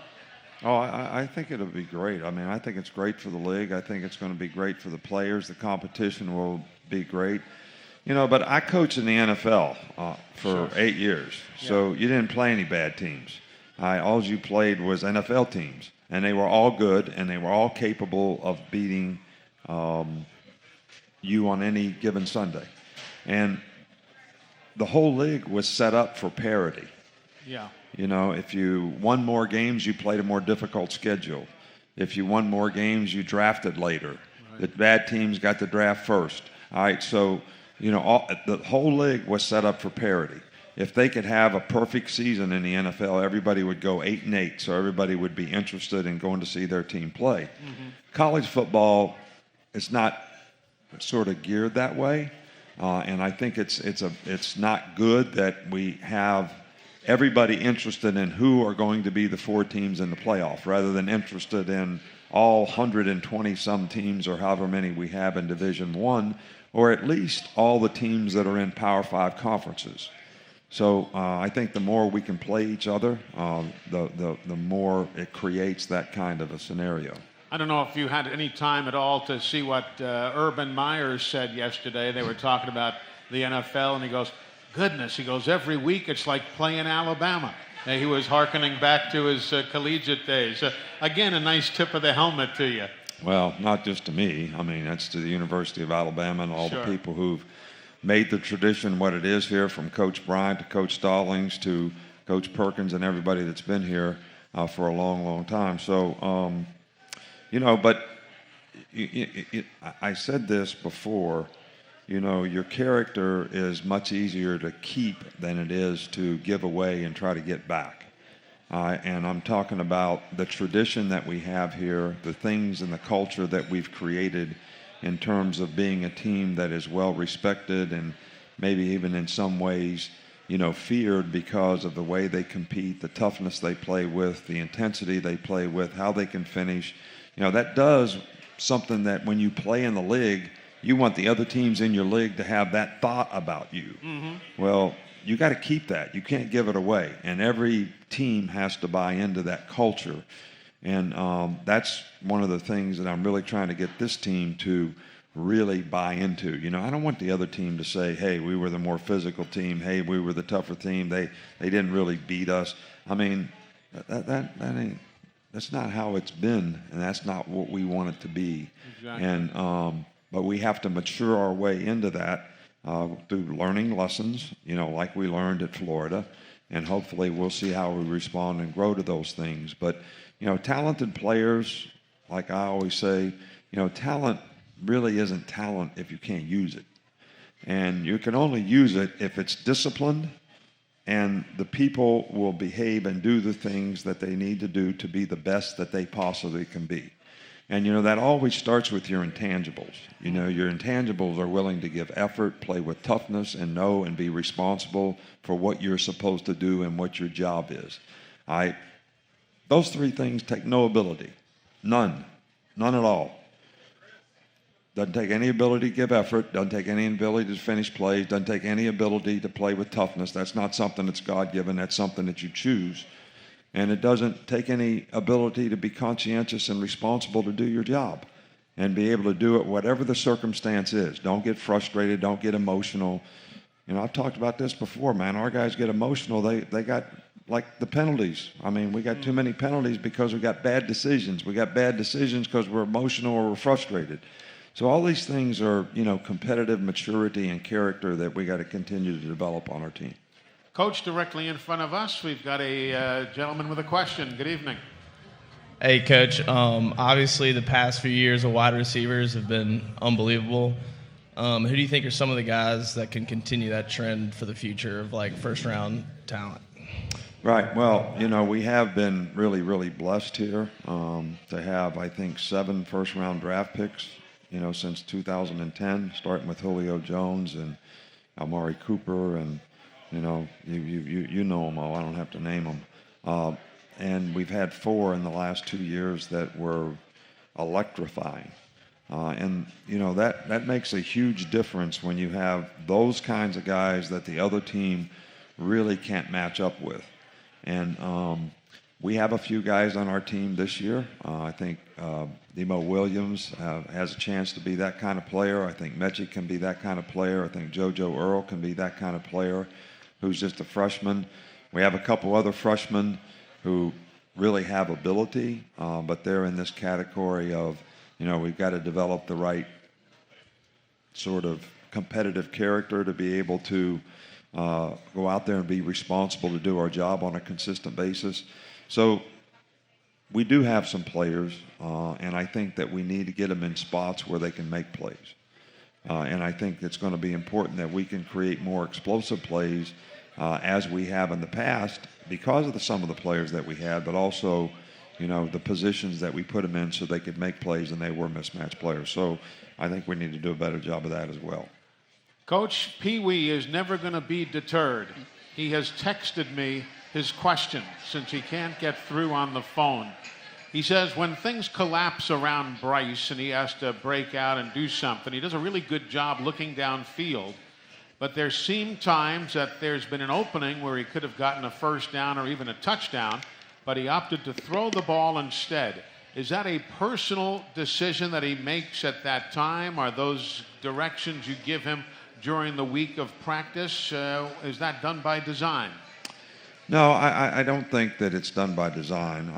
Oh, I think it'll be great. I mean, I think it's great for the league. I think it's going to be great for the players. The competition will be great. But I coached in the NFL for 8 years. So you didn't play any bad teams. All you played was NFL teams. And they were all good, and they were all capable of beating you on any given Sunday. And the whole league was set up for parity. Yeah. If you won more games, you played a more difficult schedule. If you won more games, you drafted later. Right. The bad teams got the draft first. All right, so, the whole league was set up for parity. if they could have a perfect season in the NFL, everybody would go 8-8, so everybody would be interested in going to see their team play. Mm-hmm. College football is not sort of geared that way, and I think it's not good that we have everybody interested in who are going to be the 4 teams in the playoff, rather than interested in all 120-some teams or however many we have in Division I, or at least all the teams that are in Power 5 conferences. So I think the more we can play each other, the more it creates that kind of a scenario. I don't know if you had any time at all to see what Urban Meyer said yesterday. They were talking about the NFL, and he goes, goodness, he goes, every week it's like playing Alabama. And he was hearkening back to his collegiate days. Again, a nice tip of the helmet to you. Well, not just to me. I mean, that's to the University of Alabama and all the people who've made the tradition what it is here, from Coach Bryant to Coach Stallings to Coach Perkins and everybody that's been here for a long, long time. So, but I said this before, your character is much easier to keep than it is to give away and try to get back. And I'm talking about the tradition that we have here, the things and the culture that we've created in terms of being a team that is well respected and maybe even in some ways, feared because of the way they compete, the toughness they play with, the intensity they play with, how they can finish. That does something that when you play in the league, you want the other teams in your league to have that thought about you. Mm-hmm. Well, you got to keep that. You can't give it away. And every team has to buy into that culture. And that's one of the things that I'm really trying to get this team to really buy into. I don't want the other team to say, hey, we were the more physical team. Hey, we were the tougher team. They didn't really beat us. I mean, that's not how it's been, and that's not what we want it to be. Exactly. And but we have to mature our way into that through learning lessons, like we learned at Florida, and hopefully we'll see how we respond and grow to those things. But talented players, like I always say, talent really isn't talent if you can't use it. And you can only use it if it's disciplined and the people will behave and do the things that they need to do to be the best that they possibly can be. And, that always starts with your intangibles. Your intangibles are willing to give effort, play with toughness, and know and be responsible for what you're supposed to do and what your job is. Those 3 things take no ability. None at all. Doesn't take any ability to give effort, doesn't take any ability to finish plays, doesn't take any ability to play with toughness. That's not something that's God-given, that's something that you choose. And it doesn't take any ability to be conscientious and responsible to do your job and be able to do it whatever the circumstance is. Don't get frustrated, don't get emotional. I've talked about this before, man. Our guys get emotional. They got, like, the penalties. I mean, we got too many penalties because we got bad decisions. We got bad decisions because we're emotional or we're frustrated. So all these things are, competitive maturity and character that we got to continue to develop on our team. Coach, directly in front of us, we've got a gentleman with a question. Good evening. Hey, Coach. Obviously, the past few years of wide receivers have been unbelievable. Who do you think are some of the guys that can continue that trend for the future of, first-round talent? Right. Well, we have been really, really blessed here to have, I think, 7 first-round draft picks, since 2010, starting with Julio Jones and Amari Cooper and you know them all. I don't have to name them. And we've had 4 in the last 2 years that were electrifying. And, that makes a huge difference when you have those kinds of guys that the other team really can't match up with. And we have a few guys on our team this year. I think Nemo Williams has a chance to be that kind of player. I think Mechie can be that kind of player. I think JoJo Earl can be that kind of player who's just a freshman. We have a couple other freshmen who really have ability, but they're in this category of, we've got to develop the right sort of competitive character to be able to go out there and be responsible to do our job on a consistent basis. So we do have some players, and I think that we need to get them in spots where they can make plays. And I think it's going to be important that we can create more explosive plays as we have in the past because of some of the players that we had, but also, the positions that we put them in so they could make plays and they were mismatched players. So I think we need to do a better job of that as well. Coach, Pee Wee is never going to be deterred. He has texted me his question since he can't get through on the phone. He says when things collapse around Bryce and he has to break out and do something, he does a really good job looking downfield. But there seem times that there's been an opening where he could have gotten a first down or even a touchdown, but he opted to throw the ball instead. Is that a personal decision that he makes at that time? Are those directions you give him during the week of practice? Is that done by design? No, I don't think that it's done by design.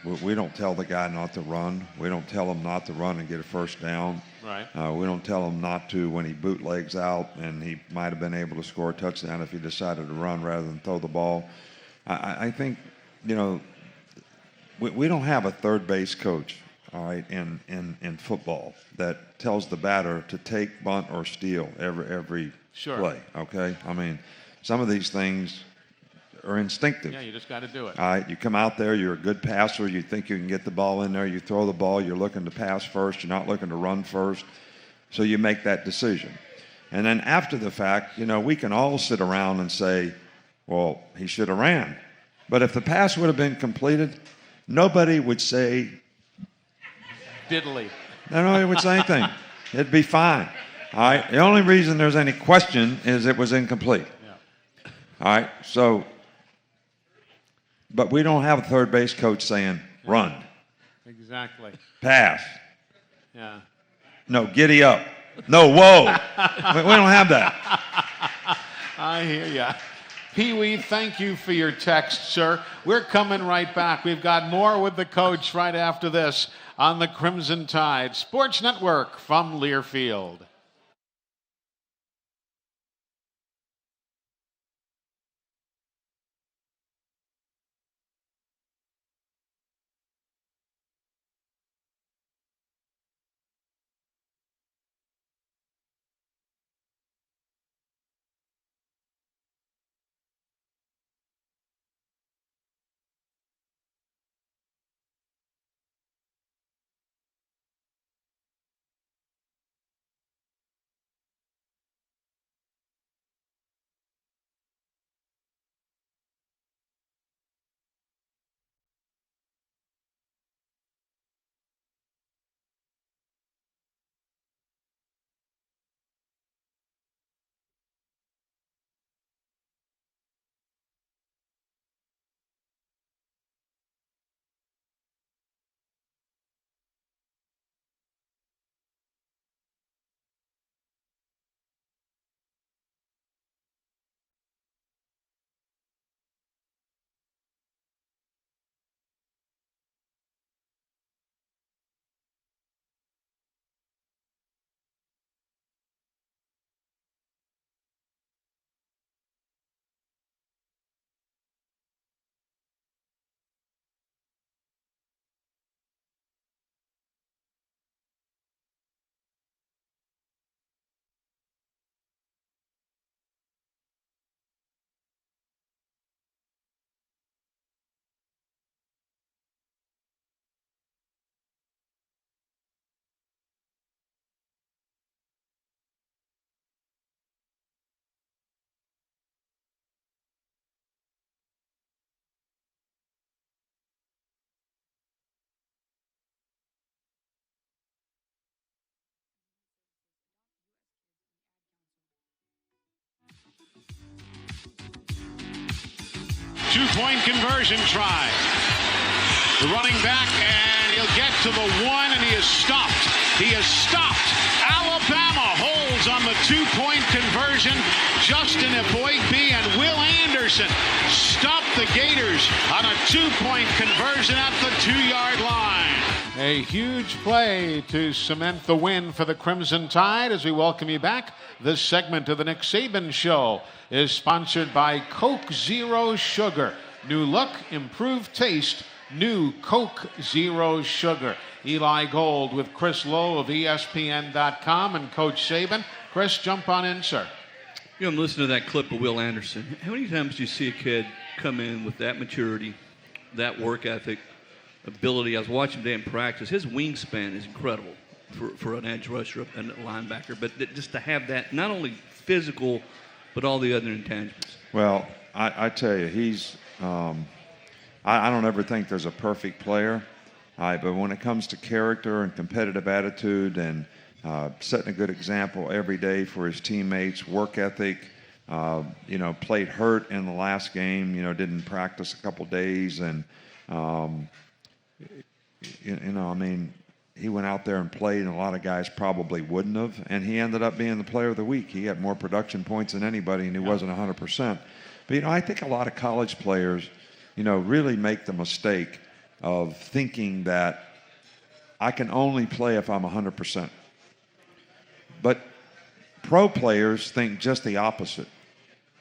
We don't tell the guy not to run. We don't tell him not to run and get a first down. Right. We don't tell him not to when he bootlegs out, and he might have been able to score a touchdown if he decided to run rather than throw the ball. I think, we don't have a third base coach, all right, in football that tells the batter to take, bunt, or steal every Sure. play, okay? I mean, some of these things are instinctive. Yeah, you just got to do it. All right, you come out there, you're a good passer, you think you can get the ball in there, you throw the ball, you're looking to pass first, you're not looking to run first, so you make that decision. And then after the fact, we can all sit around and say, well, he should have ran. But if the pass would have been completed, nobody would say diddly. Nobody would say anything. It'd be fine. All right, the only reason there's any question is it was incomplete. Yeah. All right, so but we don't have a third base coach saying, run. Exactly. Pass. Yeah. No, giddy up. No, whoa. We don't have that. I hear ya. Pee Wee, thank you for your text, sir. We're coming right back. We've got more with the coach right after this on the Crimson Tide Sports Network from Learfield. Two-point conversion try. The running back, and he'll get to the one, and he is stopped. He is stopped. Alabama holds on the two-point conversion. Justin Eboigbe and Will Anderson stop the Gators on a two-point conversion at the 2-yard line. A huge play to cement the win for the Crimson Tide as we welcome you back. This segment of the Nick Saban Show is sponsored by Coke Zero Sugar. New look, improved taste, new Coke Zero Sugar. Eli Gold with Chris Lowe of ESPN.com and Coach Saban. Chris, jump on in, sir. You know, I'm listening to that clip of Will Anderson. How many times do you see a kid come in with that maturity, that work ethic, ability? I was watching him today in practice. His wingspan is incredible for an edge rusher and a linebacker. But just to have that, not only physical, but all the other intangibles. Well, I tell you, he's I don't ever think there's a perfect player. But when it comes to character and competitive attitude and setting a good example every day for his teammates, work ethic, played hurt in the last game, didn't practice a couple days. And, he went out there and played, and a lot of guys probably wouldn't have. And he ended up being the player of the week. He had more production points than anybody, and he wasn't 100%. But, I think a lot of college players, really make the mistake of thinking that I can only play if I'm 100%. But pro players think just the opposite.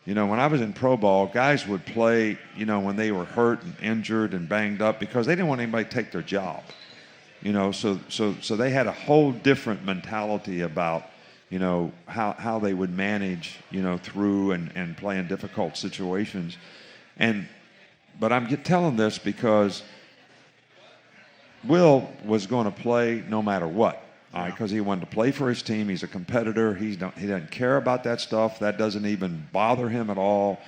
When I was in pro ball, guys would play, when they were hurt and injured and banged up because they didn't want anybody to take their job. So they had a whole different mentality about, how they would manage, through and play in difficult situations. But I'm telling this because Will was going to play no matter what, because he wanted to play for his team. He's a competitor. He doesn't care about that stuff. That doesn't even bother him at all.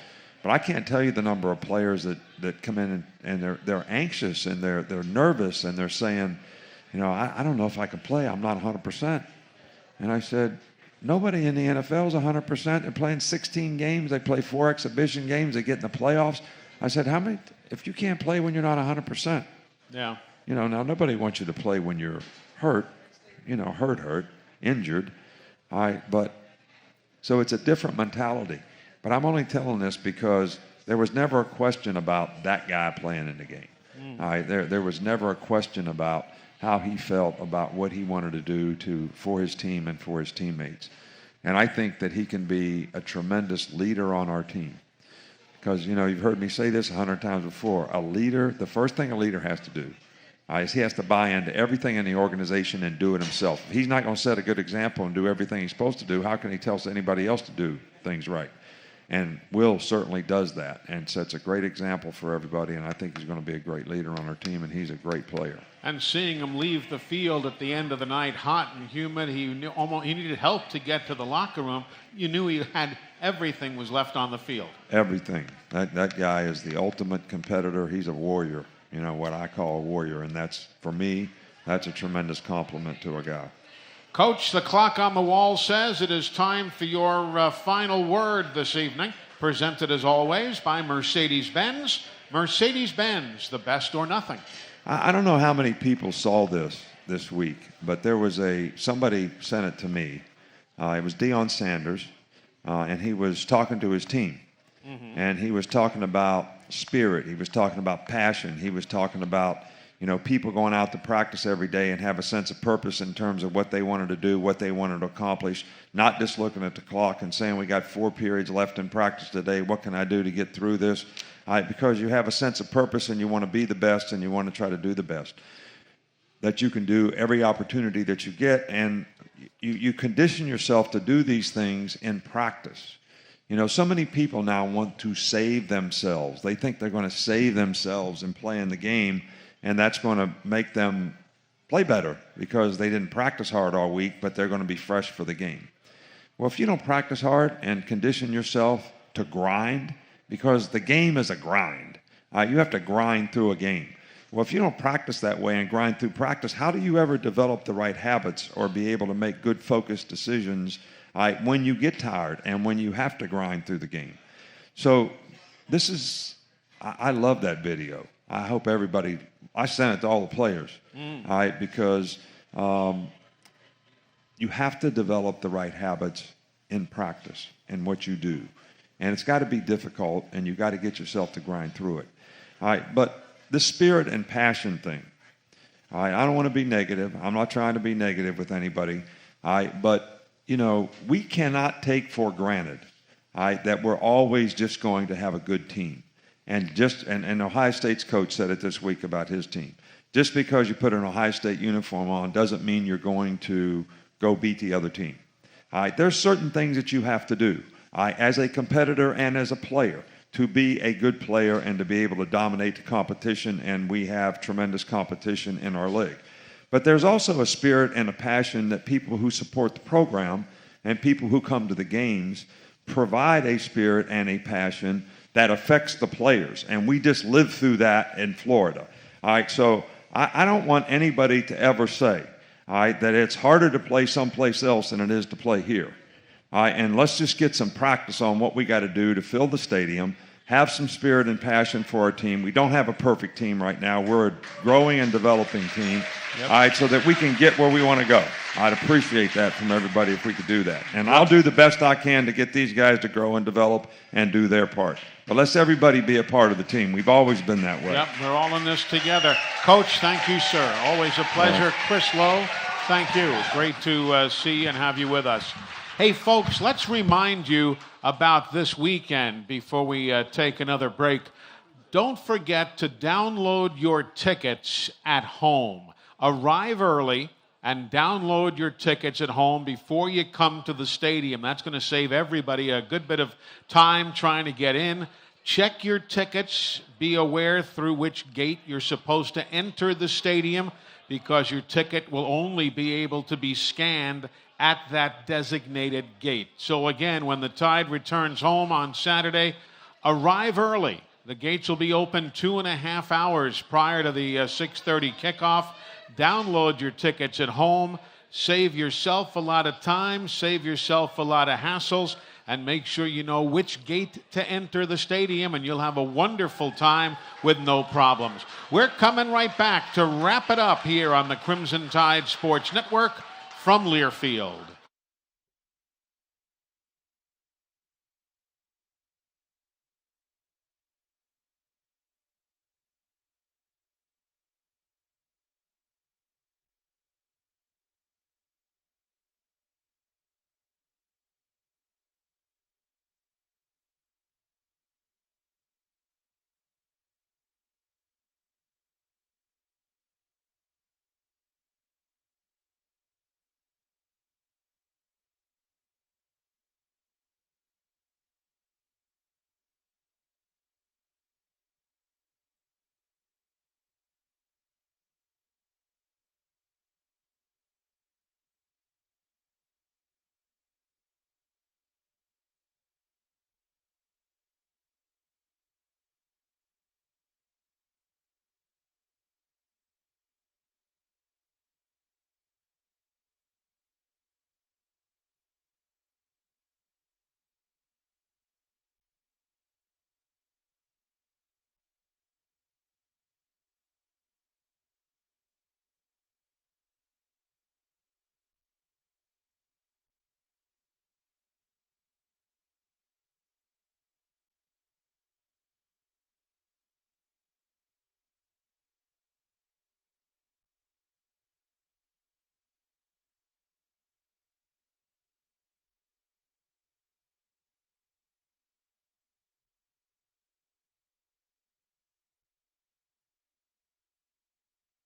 But I can't tell you the number of players that come in and they're anxious and they're nervous and they're saying, I don't know if I can play. I'm not 100%. And I said, nobody in the NFL is 100%. They're playing 16 games. They play 4 exhibition games. They get in the playoffs. I said, if you can't play when you're not 100%? Yeah. Now nobody wants you to play when you're hurt, injured. But so it's a different mentality. But I'm only telling this because there was never a question about that guy playing in the game. There was never a question about how he felt about what he wanted to do for his team and for his teammates. And I think that he can be a tremendous leader on our team. Because, you've heard me say this 100 times before. A leader, the first thing a leader has to do is he has to buy into everything in the organization and do it himself. If he's not going to set a good example and do everything he's supposed to do, how can he tell anybody else to do things right? And Will certainly does that and sets a great example for everybody, and I think he's going to be a great leader on our team, and he's a great player. And seeing him leave the field at the end of the night, hot and humid, he needed help to get to the locker room. You knew he had everything was left on the field. Everything. That guy is the ultimate competitor. He's a warrior, what I call a warrior, and that's, for me, that's a tremendous compliment to a guy. Coach, the clock on the wall says it is time for your final word this evening, presented as always by Mercedes-Benz. Mercedes-Benz, the best or nothing. I don't know how many people saw this week, but there was somebody sent it to me. It was Deion Sanders, and he was talking to his team. Mm-hmm. And he was talking about spirit. He was talking about passion. He was talking about people going out to practice every day and have a sense of purpose in terms of what they wanted to do, what they wanted to accomplish, not just looking at the clock and saying, we got 4 periods left in practice today. What can I do to get through this? Because you have a sense of purpose and you want to be the best and you want to try to do the best. That you can do every opportunity that you get, and you condition yourself to do these things in practice. So many people now want to save themselves. They think they're going to save themselves in playing the game, and that's going to make them play better because they didn't practice hard all week, but they're going to be fresh for the game. Well, if you don't practice hard and condition yourself to grind, because the game is a grind. You have to grind through a game. Well, if you don't practice that way and grind through practice, how do you ever develop the right habits or be able to make good focused decisions when you get tired and when you have to grind through the game? So I love that video. I hope everybody, I sent it to all the players, because you have to develop the right habits in practice in what you do. And it's got to be difficult, and you've got to get yourself to grind through it. But the spirit and passion thing, I don't want to be negative. I'm not trying to be negative with anybody. But, we cannot take for granted that we're always just going to have a good team. And Ohio State's coach said it this week about his team. Just because you put an Ohio State uniform on doesn't mean you're going to go beat the other team. There's certain things that you have to do. as a competitor and as a player, to be a good player and to be able to dominate the competition, and we have tremendous competition in our league. But there's also a spirit and a passion that people who support the program and people who come to the games provide a spirit and a passion that affects the players, and we just live through that in Florida. All right, so I don't want anybody to ever say, all right, that it's harder to play someplace else than it is to play here. All right, and let's just get some practice on what we got to do to fill the stadium, have some spirit and passion for our team. We don't have a perfect team right now. We're a growing and developing team, all right, so that we can get where we want to go. I'd appreciate that from everybody if we could do that. And I'll do the best I can to get these guys to grow and develop and do their part. But let's everybody be a part of the team. We've always been that way. Yep, we're all in this together. Coach, thank you, sir. Always a pleasure. Chris Lowe, thank you. Great to see and have you with us. Hey, folks, let's remind you about this weekend before we take another break. Don't forget to download your tickets at home. Arrive early and download your tickets at home before you come to the stadium. That's going to save everybody a good bit of time trying to get in. Check your tickets. Be aware through which gate you're supposed to enter the stadium, because your ticket will only be able to be scanned at that designated gate. So again, when the Tide returns home on Saturday, arrive early. The gates will be open 2.5 hours prior to the 6:30 kickoff. Download your tickets at home. Save yourself a lot of time. Save yourself a lot of hassles. And make sure you know which gate to enter the stadium, and you'll have a wonderful time with no problems. We're coming right back to wrap it up here on the Crimson Tide Sports Network from Learfield.